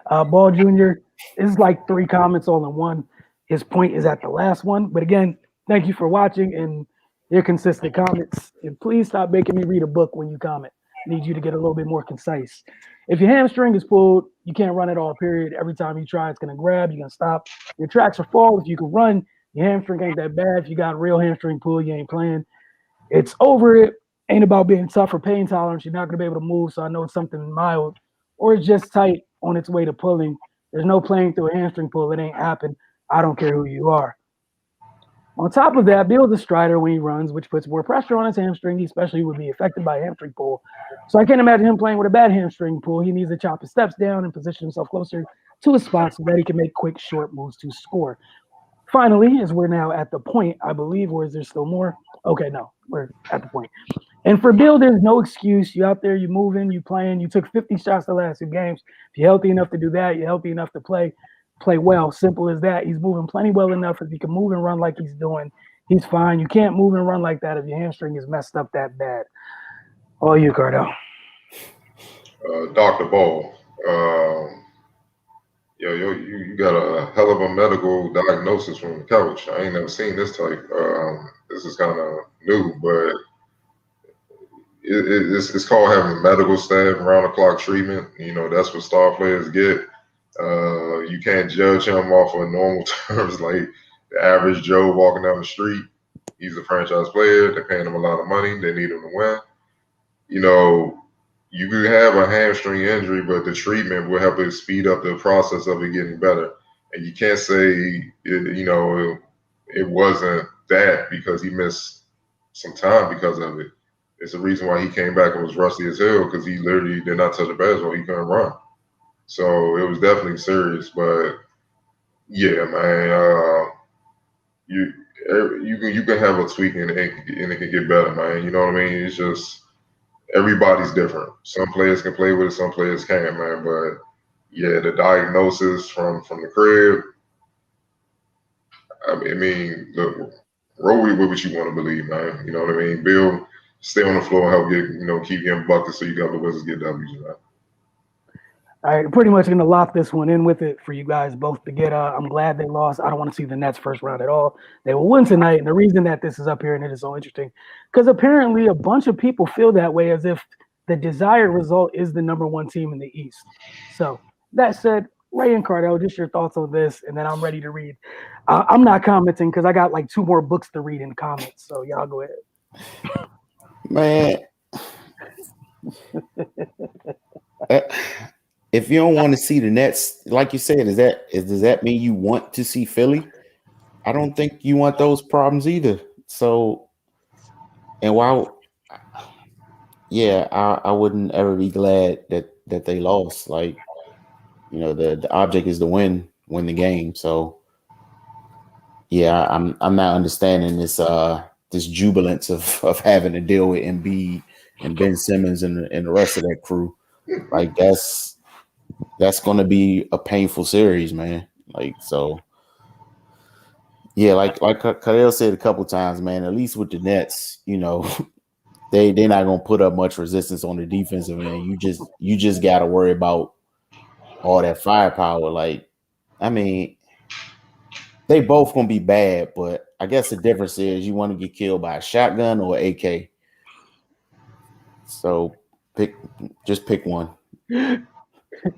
Ball Jr., this is like 3 comments all in one. His point is at the last one. But again, thank you for watching and your consistent comments. And please stop making me read a book when you comment. I need you to get a little bit more concise. If your hamstring is pulled, you can't run at all, period. Every time you try, it's going to grab. You're going to stop. Your tracks are fall. If you can run, your hamstring ain't that bad. If you got a real hamstring pull, you ain't playing. It's over it. Ain't about being tough or pain tolerance. You're not going to be able to move, so I know it's something mild. Or it's just tight on its way to pulling. There's no playing through a hamstring pull. It ain't happened. I don't care who you are. On top of that, Beal's a strider when he runs, which puts more pressure on his hamstring. He especially would be affected by a hamstring pull. So I can't imagine him playing with a bad hamstring pull. He needs to chop his steps down and position himself closer to his spot so that he can make quick, short moves to score. Finally, as we're now at the point, I believe, or is there still more? Okay, no, we're at the point. And for Beal, there's no excuse. You out there, you moving, you playing. You took 50 shots the last 2 games. If you're healthy enough to do that, you're healthy enough to play well. Simple as that. He's moving plenty well enough. If he can move and run like he's doing, he's fine. You can't move and run like that if your hamstring is messed up that bad. All you, Cardell. Dr. Ball. You got a hell of a medical diagnosis from the couch. I ain't never seen this type. This is kind of new, but it's called having medical staff, round-the-clock treatment. That's what star players get. You can't judge him off of normal terms like the average Joe walking down the street. He's a franchise player. They're paying him a lot of money. They need him to win. You could have a hamstring injury, but the treatment will help it speed up the process of it getting better. And you can't say, it wasn't that because he missed some time because of it. It's the reason why he came back and was rusty as hell because he literally did not touch the basketball. He couldn't run. So it was definitely serious. But, yeah, man, you can have a tweak and it can get better, man. You know what I mean? It's just – everybody's different. Some players can play with it, some players can't, man. But yeah, the diagnosis from the crib. I mean, look, roll with what you want to believe, man. You know what I mean? Bill, stay on the floor and help keep getting buckets so you got the Wizards get W's, man. All right, pretty much going to lock this one in with it for you guys both to get. I'm glad they lost. I don't want to see the Nets first round at all. They will win tonight, and the reason that this is up here and it is so interesting, because apparently a bunch of people feel that way as if the desired result is the number 1 team in the East. So that said, Ray and Cardell, just your thoughts on this, and then I'm ready to read. I'm not commenting because I got like 2 more books to read in the comments, so y'all go ahead. Man. If you don't want to see the Nets, like you said, does that mean you want to see Philly? I don't think you want those problems either. So, and while, yeah, I wouldn't ever be glad that they lost. Like, the object is to win. win the game. So yeah, I'm not understanding this jubilance of having to deal with Embiid and Ben Simmons and the rest of that crew. Like that's going to be a painful series, man. Like so. Yeah, like Khalil said a couple times, man. At least with the Nets, you know, they're not gonna put up much resistance on the defensive end. You just got to worry about all that firepower. Like, I mean, they both gonna be bad, but I guess the difference is you want to get killed by a shotgun or AK. So just pick one.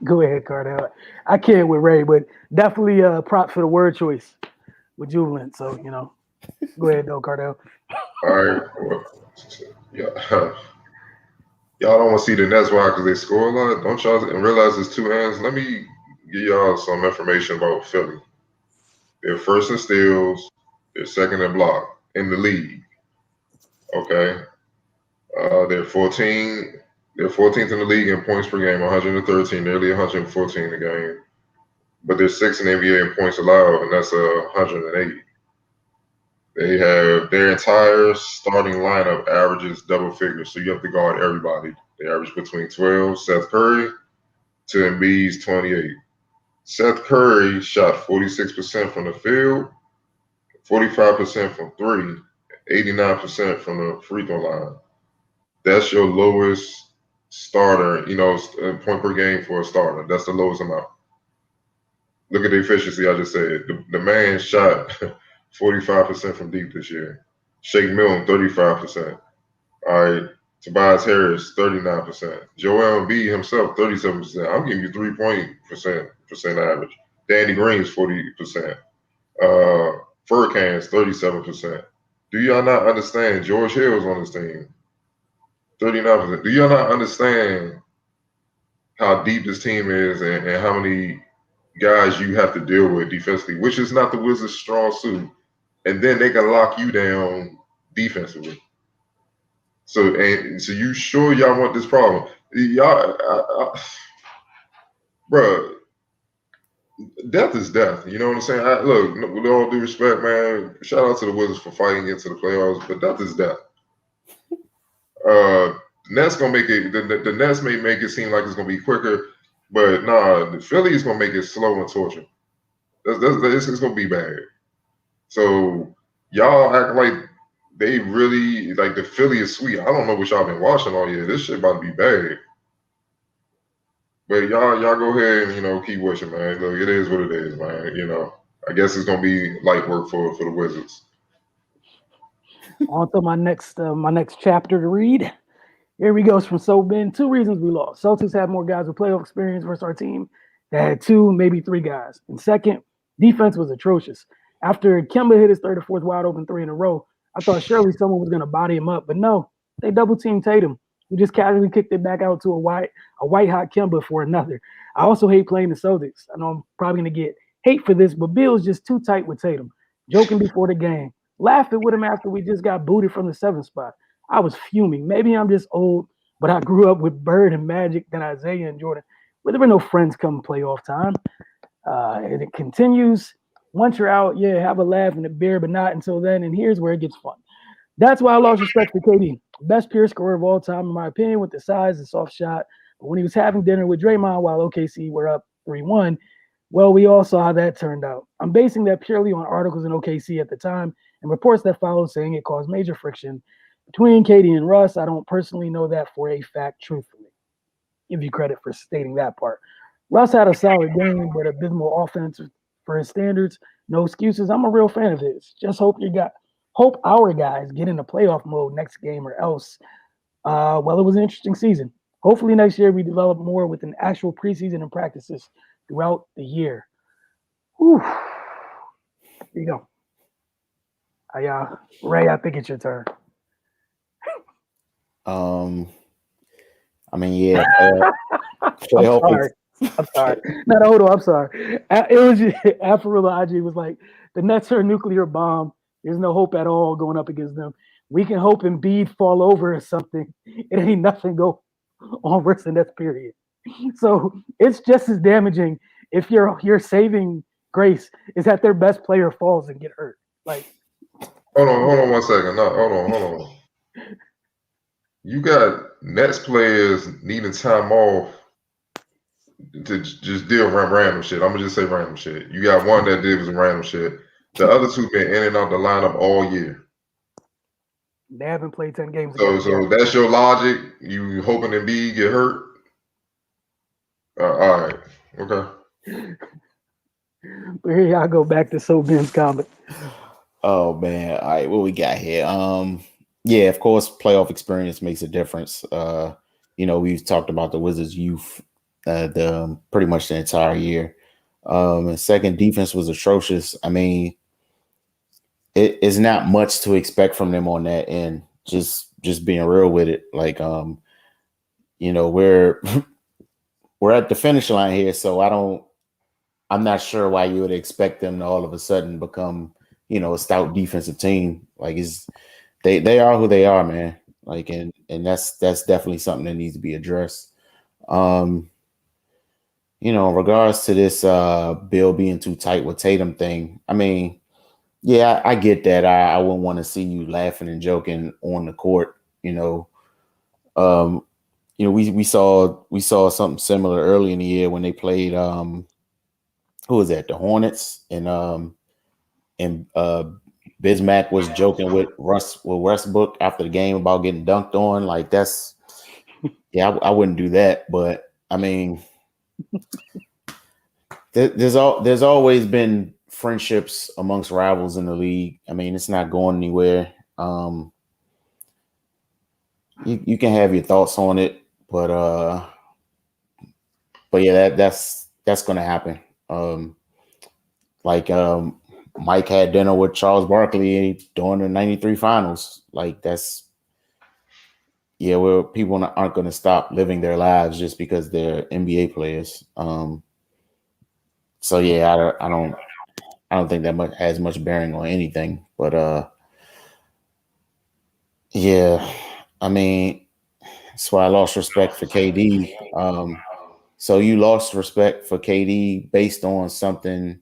Go ahead, Cardell. I can't with Ray, but definitely props for the word choice with jubilant. So go ahead, though, Cardell. All right. Well, yeah. Y'all don't want to see the Nets why because they score a lot. Don't y'all realize it's two hands? Let me give y'all some information about Philly. They're first in steals. They're second in block in the league. Okay. They're 14. They're 14th in the league in points per game, 113, nearly 114 a game. But they're sixth in NBA in points allowed, and that's 108. They have their entire starting lineup averages double figures, so you have to guard everybody. They average between 12. Seth Curry to Embiid's 28. Seth Curry shot 46% from the field, 45% from three, 89% from the free throw line. That's your lowest starter, point per game for a starter. That's the lowest amount. Look at the efficiency I just said. The man shot 45% from deep this year. Shake Milton, 35%. All right. Tobias Harris, 39%. Joel Embiid himself, 37%. I'm giving you 3% average. Danny Green's 40%. Furkan's 37%. Do y'all not understand George Hill's on this team? 39%. Do y'all not understand how deep this team is and how many guys you have to deal with defensively, which is not the Wizards' strong suit? And then they can lock you down defensively. So you sure y'all want this problem? Y'all, bro, death is death. You know what I'm saying? Look, with all due respect, man, shout out to the Wizards for fighting into the playoffs, but death is death. Nets gonna make it. The Nets may make it seem like it's gonna be quicker, but nah, the Philly is gonna make it slow and torture. It's gonna be bad. So y'all act like they really like the Philly is sweet. I don't know what y'all been watching all year. This shit about to be bad. But y'all go ahead and keep watching, man. Look, it is what it is, man. I guess it's gonna be light work for the Wizards. On to my next chapter to read. Here we go from So Ben. 2 reasons we lost. Celtics had more guys with playoff experience versus our team that had 2, maybe 3 guys. And second, defense was atrocious. After Kemba hit his third or fourth wide open 3 in a row, I thought surely someone was going to body him up. But no, they double teamed Tatum. We just casually kicked it back out to a white hot Kemba for another. I also hate playing the Celtics. I know I'm probably going to get hate for this, but Bill's just too tight with Tatum. Joking before the game. Laughing with him after we just got booted from the 7th spot. I was fuming. Maybe I'm just old, but I grew up with Bird and Magic, then Isaiah and Jordan. But there were no friends come playoff time. And it continues. Once you're out, yeah, have a laugh and a beer, but not until then. And here's where it gets fun. That's why I lost respect for KD. Best pure scorer of all time, in my opinion, with the size and soft shot. But when he was having dinner with Draymond while OKC were up 3-1, well, we all saw how that turned out. I'm basing that purely on articles in OKC at the time and reports that followed saying it caused major friction between KD and Russ. I don't personally know that for a fact, truthfully. Give you credit for stating that part. Russ had a solid game, but abysmal offense for his standards. No excuses. I'm a real fan of his. Just hope our guys get into playoff mode next game or else. Well, it was an interesting season. Hopefully next year we develop more with an actual preseason and practices throughout the year. Whew. Here you go. Ray, I think it's your turn. I mean, yeah. I'm sorry. No, hold on. I'm sorry. It was just, Afarilla IG was like, the Nets are a nuclear bomb. There's no hope at all going up against them. We can hope Embiid fall over or something. It ain't nothing go on worse than that, period. So it's just as damaging if you're saving grace is that their best player falls and get hurt. Like, Hold on 1 second. No, hold on. You got Nets players needing time off to just deal with random shit. I'm gonna just say random shit. You got one that did was random shit. The other two been in and out the lineup all year. they haven't played 10 games So together yet. that's your logic. You hoping Embiid get hurt? All right, okay. But here y'all go back to Ben's comment. Oh man, all right, what we got here? Yeah, of course, playoff experience makes a difference. We've talked about the Wizards' youth, the pretty much the entire year. And second, defense was atrocious. I mean, it is not much to expect from them on that end. Just being real with it, like we're we're at the finish line here, so I'm not sure why you would expect them to all of a sudden become, a stout defensive team. Like they are who they are, man. Like, and that's definitely something that needs to be addressed. In regards to this Bill being too tight with Tatum thing, I mean, yeah, I get that. I wouldn't want to see you laughing and joking on the court, we saw something similar early in the year when they played who was that? The Hornets, and Bismack was joking with Westbrook after the game about getting dunked on. Like, that's I wouldn't do that. But I mean, there's always been friendships amongst rivals in the league. I mean, it's not going anywhere. You can have your thoughts on it, but yeah, that's gonna happen. Mike had dinner with Charles Barkley during the '93 finals. Like, where people aren't going to stop living their lives just because they're NBA players. So yeah, I don't think that has much bearing on anything. But yeah, I mean, that's why I lost respect for KD. So you lost respect for KD based on something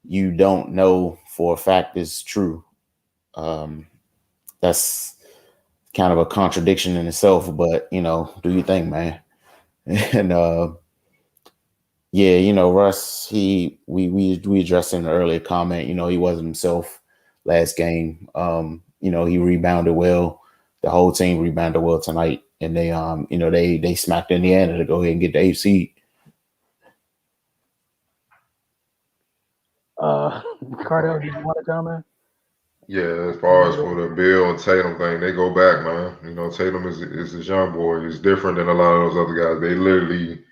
you don't know for a fact is true. That's kind of a contradiction in itself, but do your thing, man. And Russ, we addressed in an earlier comment, he wasn't himself last game. He rebounded well. The whole team rebounded well tonight, and they smacked Indiana to go ahead and get the 8th seed. Cardell, did you want to comment? Yeah, as far as for the Bill and Tatum thing, they go back, man. Tatum is this young boy. He's different than a lot of those other guys. They literally,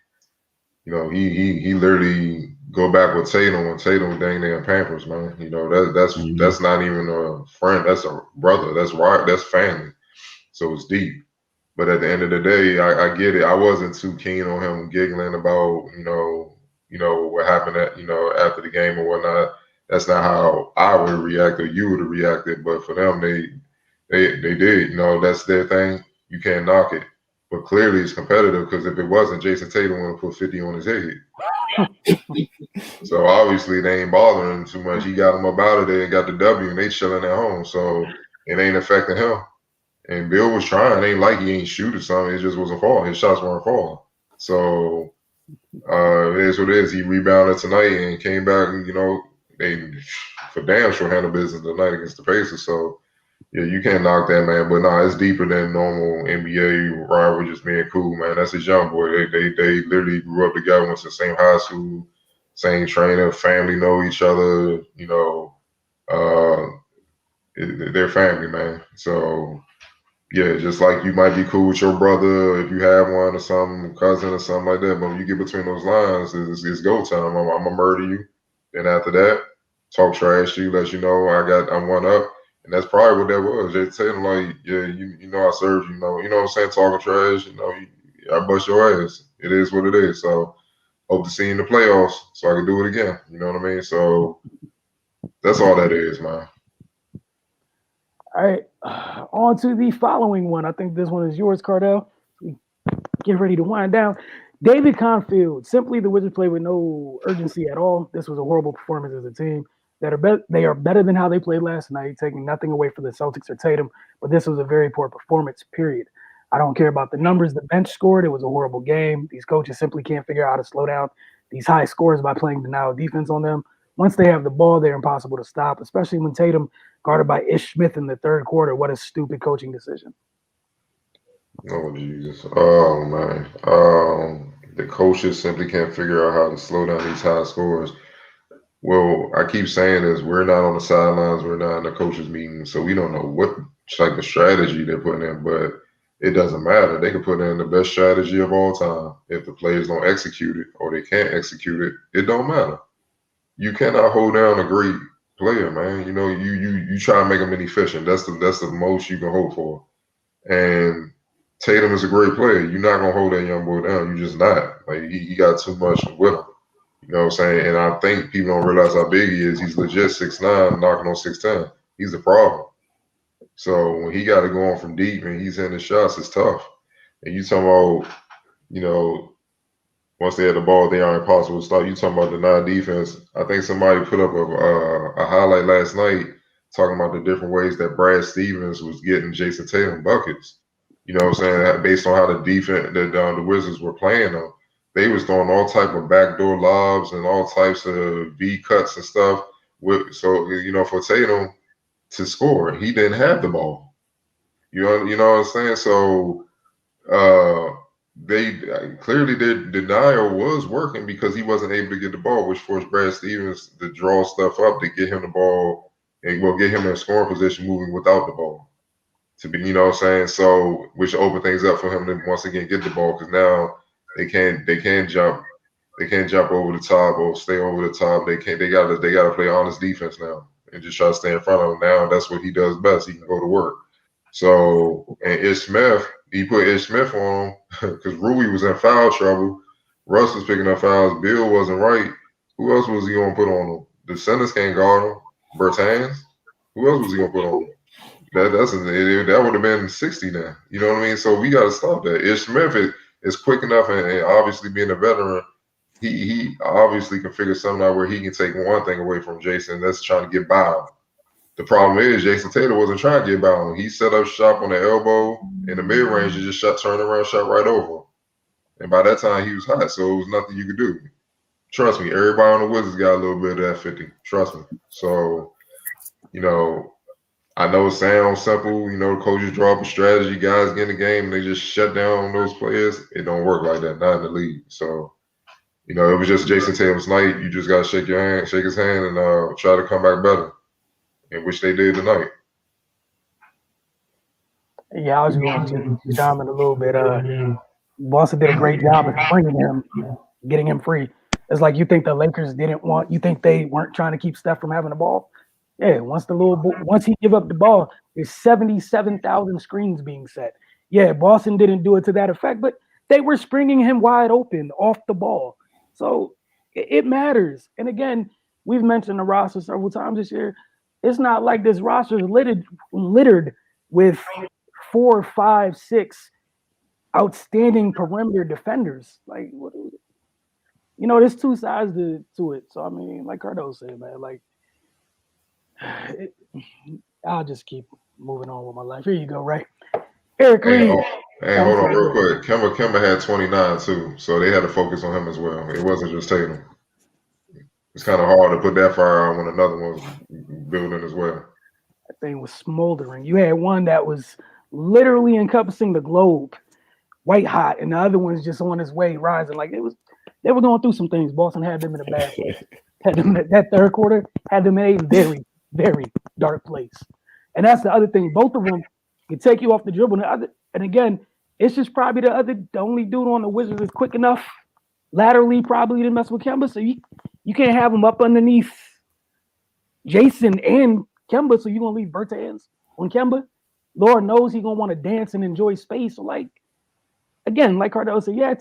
he literally go back with Tatum when Tatum was dang near Pampers, man. That's not even a friend. That's a brother. That's right. That's family. So it's deep. But at the end of the day, I get it. I wasn't too keen on him giggling about, what happened after the game or whatnot. That's not how I would react or you would have reacted. But for them, they did. That's their thing. You can't knock it. But clearly it's competitive because if it wasn't, Jason Tatum would have put 50 on his head. So obviously they ain't bothering him too much. He got him up out of there and got the W, and they chilling at home. So it ain't affecting him. And Bill was trying. It ain't like he ain't shoot or something. It just wasn't falling. His shots weren't falling. So it is what it is. He rebounded tonight and came back and, they for damn sure handled business tonight against the Pacers. So, yeah, you can't knock that, man. But nah, it's deeper than normal NBA rivalry just being cool, man. That's his young boy. They literally grew up together, went to the same high school, same trainer, family know each other, they're family, man. So, yeah, just like you might be cool with your brother if you have one or some cousin or something like that. But when you get between those lines, it's go time. I'm gonna murder you. Then after that, talk trash to you, let you know I'm one up. And that's probably what that was. They tell them like, yeah, I served you, you know what I'm saying, talking trash, I bust your ass. It is what it is. So hope to see you in the playoffs so I can do it again. You know what I mean? So that's all that is, man. All right, on to the following one. I think this one is yours, Cardell. Get ready to wind down. David Confield, simply the Wizards play with no urgency at all. This was a horrible performance as a team. They are better than how they played last night, taking nothing away from the Celtics or Tatum, but this was a very poor performance, period. I don't care about the numbers the bench scored. It was a horrible game. These coaches simply can't figure out how to slow down these high scores by playing denial defense on them. Once they have the ball, they're impossible to stop, especially when Tatum guarded by Ish Smith in the third quarter. What a stupid coaching decision. Oh Jesus! Oh man! The coaches simply can't figure out how to slow down these high scores. Well, I keep saying this: we're not on the sidelines, we're not in the coaches' meeting, so we don't know what type of strategy they're putting in. But it doesn't matter; they can put in the best strategy of all time. If the players don't execute it or they can't execute it, it don't matter. You cannot hold down a great player, man. You know, you try to make them inefficient. That's the most you can hope for. And Tatum is a great player. You're not gonna hold that young boy down. You're just not. Like he got too much with him. You know what I'm saying? And I think people don't realize how big he is. He's legit 6'9", knocking on 6'10". He's the problem. So when he got to go on from deep and he's hitting the shots, it's tough. And you talking about, you know, once they had the ball, they are impossible to stop. You talking about the non-defense. I think somebody put up a highlight last night talking about the different ways that Brad Stevens was getting Jason Tatum buckets. You know what I'm saying? Based on how the defense, the Wizards were playing them, they was throwing all type of backdoor lobs and all types of V cuts and stuff. So you know, for Tatum to score, he didn't have the ball. You know what I'm saying? So they clearly their denial was working because he wasn't able to get the ball, which forced Brad Stevens to draw stuff up to get him the ball and will get him in a scoring position moving without the ball. To be, you know what I'm saying? So which opened things up for him to once again get the ball because now they can't jump over the top or stay over the top. They gotta play honest defense now and just try to stay in front of him. Now that's what he does best. He can go to work. So and Ish Smith, he put Ish Smith on him because Rudy was in foul trouble. Russ was picking up fouls. Bill wasn't right. Who else was he gonna put on him? The centers can't guard him. Bertans. Who else was he gonna put on him? That would have been 60 now. You know what I mean? So we got to stop that. Ish Smith is quick enough, and obviously being a veteran, he obviously can figure something out where he can take one thing away from Jason. That's trying to get by him. The problem is Jason Taylor wasn't trying to get by him. He set up shop on the elbow in the mid range and just turned around, shot right over him. And by that time he was hot, so it was nothing you could do. Trust me, everybody on the Wizards got a little bit of that 50. Trust me. So, you know. I know it sounds simple, you know, coaches draw up a strategy, guys get in the game, and they just shut down those players. It don't work like that, not in the league. So, you know, it was just Jason Tatum's night. You just got to shake his hand, and try to come back better, and which they did tonight. Yeah, I was going to chime in a little bit. Boston did a great job of freeing him, getting him free. It's like you think the Lakers you think they weren't trying to keep Steph from having the ball. Yeah, once he give up the ball, there's 77,000 screens being set. Yeah, Boston didn't do it to that effect, but they were springing him wide open off the ball. So it matters. And again, we've mentioned the roster several times this year. It's not like this roster is littered with 4, 5, 6 outstanding perimeter defenders. Like, you know, there's two sides to it. So I mean, like Cardo said, man, like. I'll just keep moving on with my life. Here you go, right? Eric Lee. Hey, hold on real quick. Kemba had 29 too, so they had to focus on him as well. It wasn't just Tatum. It's kind of hard to put that fire out when another one's building as well. That thing was smoldering. You had one that was literally encompassing the globe, white hot, and the other one's just on its way rising. Like they were going through some things. Boston had them in a bad place. Had them that third quarter had them in a very, very dark place. And that's the other thing. Both of them can take you off the dribble. And again, it's just probably the only dude on the Wizards is quick enough laterally probably to mess with Kemba. So you can't have him up underneath Jason and Kemba. So you're going to leave Bertans on Kemba. Lord knows he's going to want to dance and enjoy space. So like, again, like Cardo said, yeah,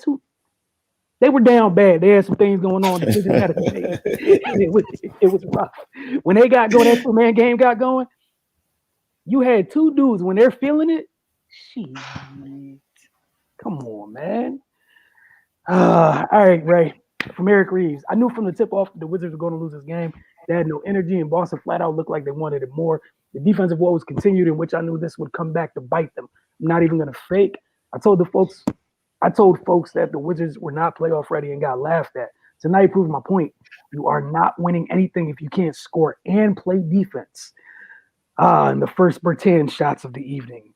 they were down bad. They had some things going on. It was rough. When they got going, that two-man game got going, you had two dudes, when they're feeling it, shit. Come on, man. All right, Ray. From Eric Reeves. I knew from the tip off the Wizards were going to lose this game. They had no energy, and Boston flat out looked like they wanted it more. The defensive woes continued, in which I knew this would come back to bite them. I'm not even going to fake. I told folks that the Wizards were not playoff ready and got laughed at. Tonight proves my point. You are not winning anything if you can't score and play defense. In the first Bertan shots of the evening.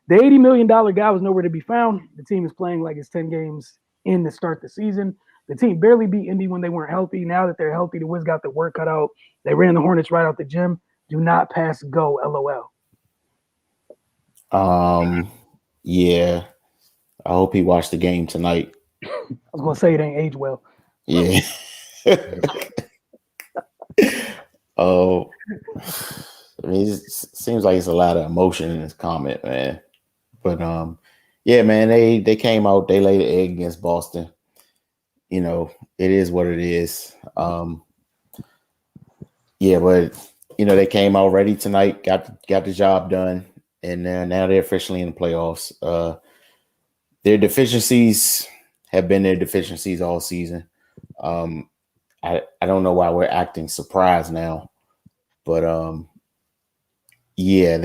The $80 million guy was nowhere to be found. The team is playing like it's 10 games in to start the season. The team barely beat Indy when they weren't healthy. Now that they're healthy, the Wiz got their work cut out. They ran the Hornets right out the gym. Do not pass go, LOL. Yeah. I hope he watched the game tonight. I was going to say it ain't age well. Yeah. Oh, I mean, it seems like it's a lot of emotion in this comment, man. But yeah, man, they came out, they laid an egg against Boston. You know, it is what it is. Yeah, but you know, they came out ready tonight, got the job done, and now they're officially in the playoffs. Their deficiencies have been their deficiencies all season. I don't know why we're acting surprised now, but yeah,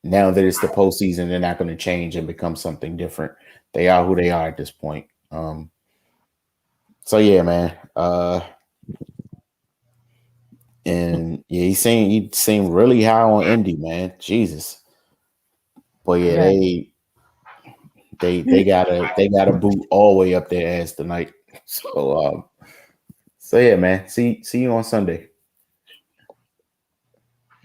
now that it's the postseason, they're not going to change and become something different. They are who they are at this point. So yeah, man. And yeah, he seemed really high on Indy, man. Jesus. But yeah, they got a boot all the way up their ass tonight. So yeah, man. See you on Sunday.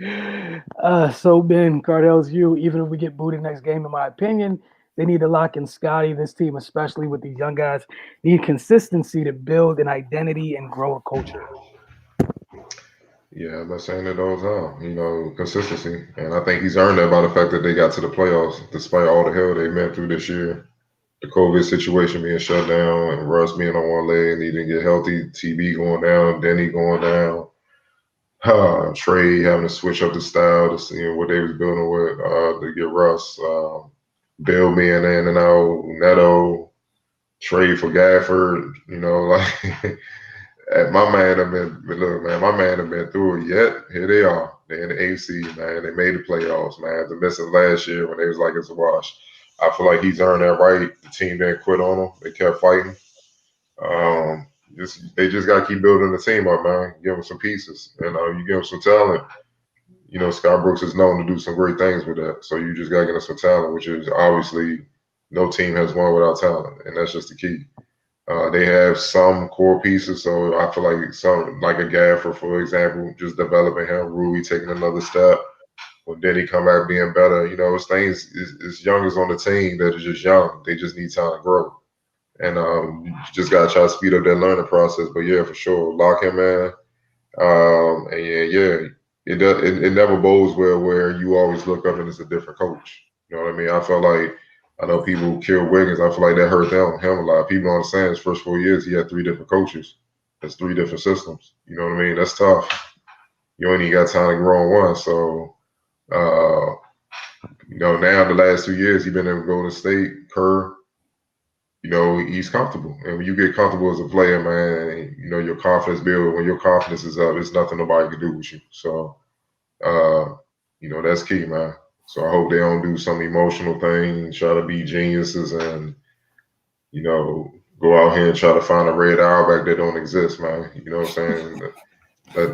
So Ben, Cardell's you. Even if we get booted next game, in my opinion, they need to lock in Scotty. This team, especially with these young guys, need consistency to build an identity and grow a culture. Yeah, I've been saying it all the time. You know, consistency, and I think he's earned that by the fact that they got to the playoffs, despite all the hell they went through this year. The COVID situation being shut down, and Russ being on one leg and he didn't get healthy. TB going down, Denny going down. Trey having to switch up the style to see what they was building with to get Russ. Bill being in and out, Neto, trade for Gafford. You know, like. My man have been look, man. My man have been through it yet. Here they are. They're in the AC, man. They made the playoffs, man. After missing last year when they was like it's a wash. I feel like he's earned that right. The team didn't quit on him. They kept fighting. They just got to keep building the team up, man. Give them some pieces, and you give them some talent. You know, Scott Brooks is known to do some great things with that. So you just got to get them some talent, which is obviously no team has won without talent, and that's just the key. They have some core pieces, so I feel like some like a Gaffer, for example, just developing him, Rudy taking another step. When Denny come back being better, you know, it's things as young as on the team that are just young. They just need time to grow, and you just gotta try to speed up that learning process. But yeah, for sure, lock him in, and it never bodes well where you always look up and it's a different coach. You know what I mean? I know people killed Wiggins. I feel like that hurt him a lot. People don't understand his first 4 years, he had 3 different coaches. That's 3 different systems. You know what I mean? That's tough. You only got time to grow on one. So, you know, now the last 2 years, he's been in Golden State, Kerr, you know, he's comfortable. And when you get comfortable as a player, man, you know, your confidence builds. When your confidence is up, there's nothing nobody can do with you. So, you know, that's key, man. So I hope they don't do some emotional thing, try to be geniuses and, you know, go out here and try to find a red Auerbach that don't exist, man. You know what I'm saying?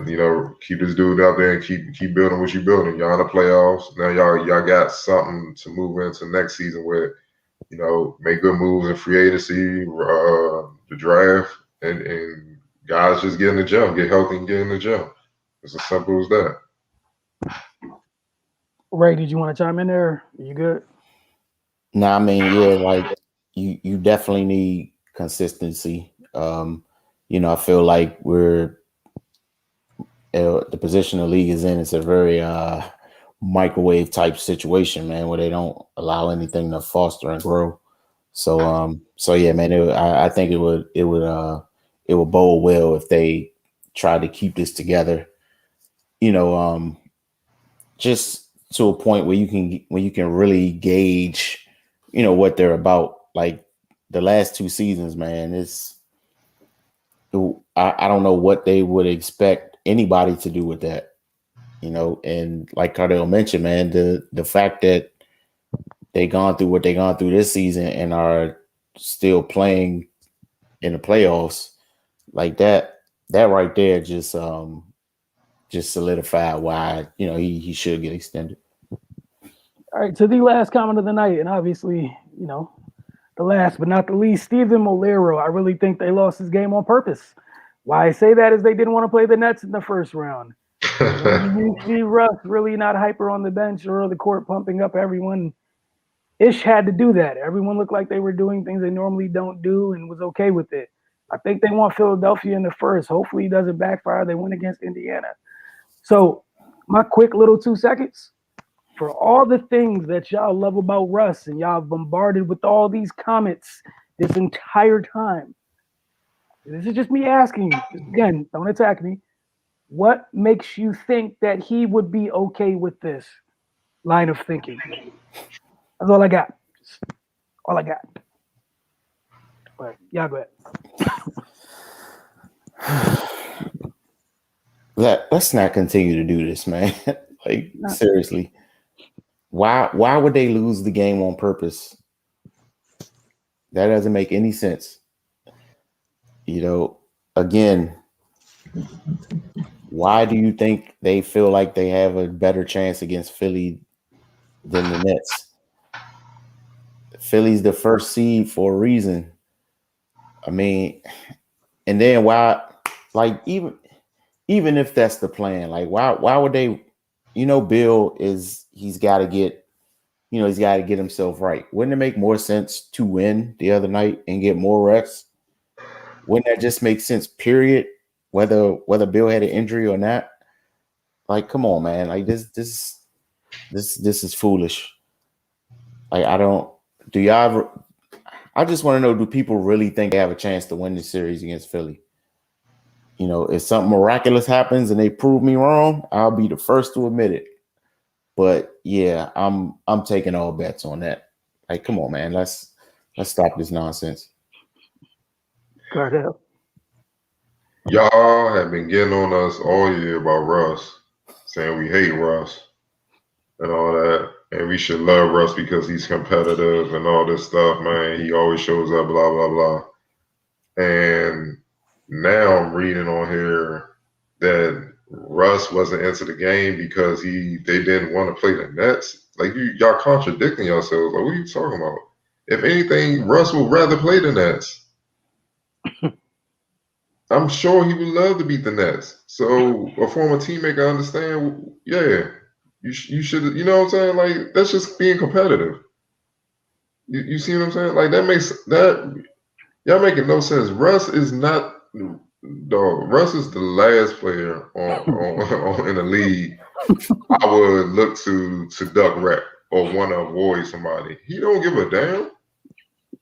You know, keep this dude out there and keep building what you're building. Y'all in the playoffs. Now y'all got something to move into next season with, you know, make good moves in free agency, the draft, and guys just get in the gym, get healthy and get in the gym. It's as simple as that. Ray, did you want to chime in there? Are you good? No, I mean, yeah, like you definitely need consistency. You know, I feel like we're the position the league is in. It's a very microwave type situation, man, where they don't allow anything to foster and grow. So yeah, man, I think it would bode well if they try to keep this together. You know, just to a point where you can really gauge, you know, what they're about. Like the last 2 seasons, man, I don't know what they would expect anybody to do with that, and like Cardell mentioned, man, the fact that they gone through what they gone through this season and are still playing in the playoffs like that right there just solidified why, he should get extended. All right, to the last comment of the night, and obviously, the last but not the least, Steven Molero. I really think they lost this game on purpose. Why I say that is they didn't want to play the Nets in the first round. When you see Russ really not hyper on the bench or the court pumping up everyone, Ish had to do that. Everyone looked like they were doing things they normally don't do and was okay with it. I think they want Philadelphia in the first. Hopefully it doesn't backfire. They win against Indiana. So my quick little 2 seconds. For all the things that y'all love about Russ and y'all bombarded with all these comments this entire time, this is just me asking, just again, don't attack me. What makes you think that he would be okay with this line of thinking? That's all I got. All I got. But y'all go ahead. Let's not continue to do this, man. Seriously. Why would they lose the game on purpose? That doesn't make any sense. Again, why do you think they feel like they have a better chance against Philly than the Nets? Philly's the first seed for a reason. I mean, and then why, even if that's the plan, why would they, Bill he's got to get himself right. Wouldn't it make more sense to win the other night and get more reps? Wouldn't that just make sense, period? Whether Bill had an injury or not? Come on, man. This is foolish. I just want to know, do people really think they have a chance to win this series against Philly? If something miraculous happens and they prove me wrong, I'll be the first to admit it. But yeah, I'm taking all bets on that. Come on, man. Let's stop this nonsense. Cardell. Y'all have been getting on us all year about Russ, saying we hate Russ and all that, and we should love Russ because he's competitive and all this stuff, man. He always shows up, blah, blah, blah. And now I'm reading on here that Russ wasn't into the game because they didn't want to play the Nets. Y'all contradicting yourselves. What are you talking about? If anything, Russ would rather play the Nets. I'm sure he would love to beat the Nets. So a former teammate can understand, yeah, you should, you know what I'm saying? That's just being competitive. You see what I'm saying? Y'all making no sense. Russ is not, dog. Russ is the last player on in the league I would look to duck rep or want to avoid somebody. He don't give a damn.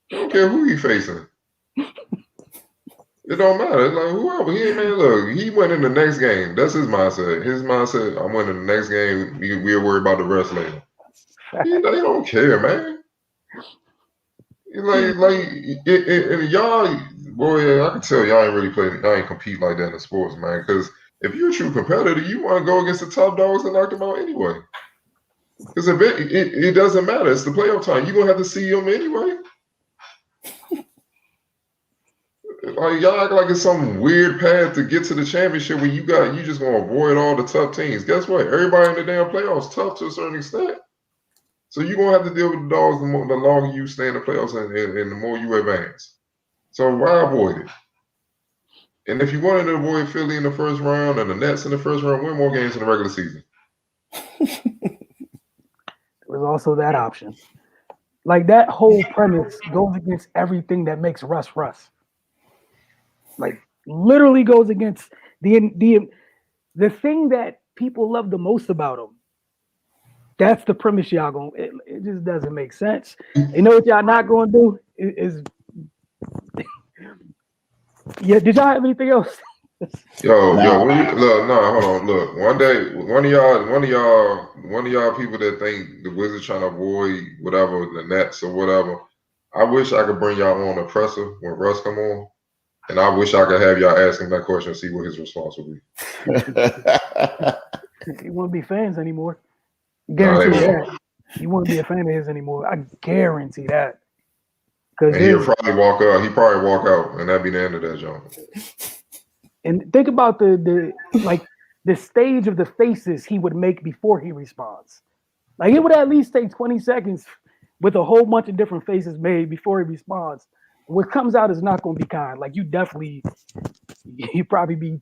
He don't care who he facing. It don't matter. It's whoever. He went in the next game. That's his mindset. His mindset, I'm winning the next game. We'll worry about the rest later. They don't care, man. And y'all, boy, I can tell y'all ain't really playing. Y'all ain't compete like that in sports, man. Because if you're a true competitor, you want to go against the top dogs and knock them out anyway. Because it doesn't matter. It's the playoff time. You're gonna have to see them anyway. Y'all act like it's some weird path to get to the championship where you just gonna avoid all the tough teams. Guess what? Everybody in the damn playoffs tough to a certain extent. So you're gonna have to deal with the dogs the longer you stay in the playoffs and the more you advance. So why avoid it? And if you wanted to avoid Philly in the first round and the Nets in the first round, win more games in the regular season. There was also that option. That whole premise goes against everything that makes Russ. Literally goes against the thing that people love the most about him. That's the premise y'all going. It just doesn't make sense. You know what y'all not going to do is yeah. Did y'all have anything else? Hold on. Look, one day, one of y'all people that think the Wizards trying to avoid whatever the Nets or whatever. I wish I could bring y'all on a presser when Russ come on, and I wish I could have y'all ask him that question and see what his response would be. You won't be fans anymore. Nah, they Guarantee won't. that. You won't be a fan of his anymore. I guarantee that. And he'll Because probably walk out. He probably walk out, and that'd be the end of that jump. and think about the stage of the faces he would make before he responds. Like it would at least take 20 seconds with a whole bunch of different faces made before he responds. What comes out is not going to be kind. Like you probably be,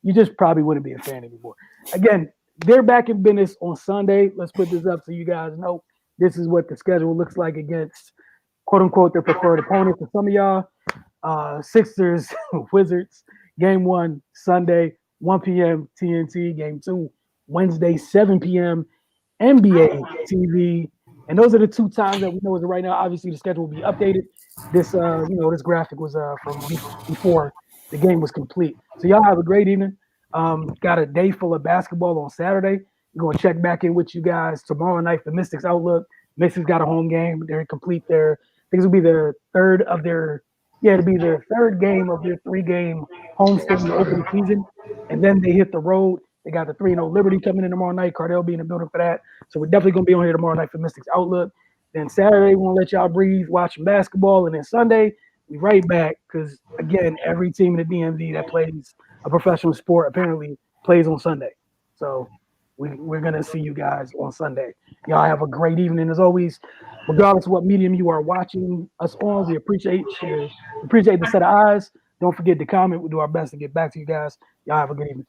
you just probably wouldn't be a fan anymore. Again, they're back in business on Sunday. Let's put this up so you guys know this is what the schedule looks like against quote unquote their preferred opponent. For some of y'all, Sixers, Wizards, game 1, Sunday, 1 p.m. TNT, game 2, Wednesday, 7 p.m. NBA TV. And those are the 2 times that we know as of right now. Obviously, the schedule will be updated. This this graphic was from before the game was complete. So y'all have a great evening. Got a day full of basketball on Saturday. We're gonna check back in with you guys tomorrow night for Mystics Outlook. Mystics got a home game. They're complete their. I think this will be their third of their. Yeah, it'll be their third game of their 3-game homestand to open the season, and then they hit the road. They got the 3-0 Liberty coming in tomorrow night. Cardell be in the building for that. So we're definitely going to be on here tomorrow night for Mystics Outlook. Then Saturday, we're going to let y'all breathe, watching basketball. And then Sunday, we right back because, again, every team in the DMV that plays a professional sport apparently plays on Sunday. So we're going to see you guys on Sunday. Y'all have a great evening. As always, regardless of what medium you are watching us on, we appreciate the set of eyes. Don't forget to comment. We'll do our best to get back to you guys. Y'all have a good evening.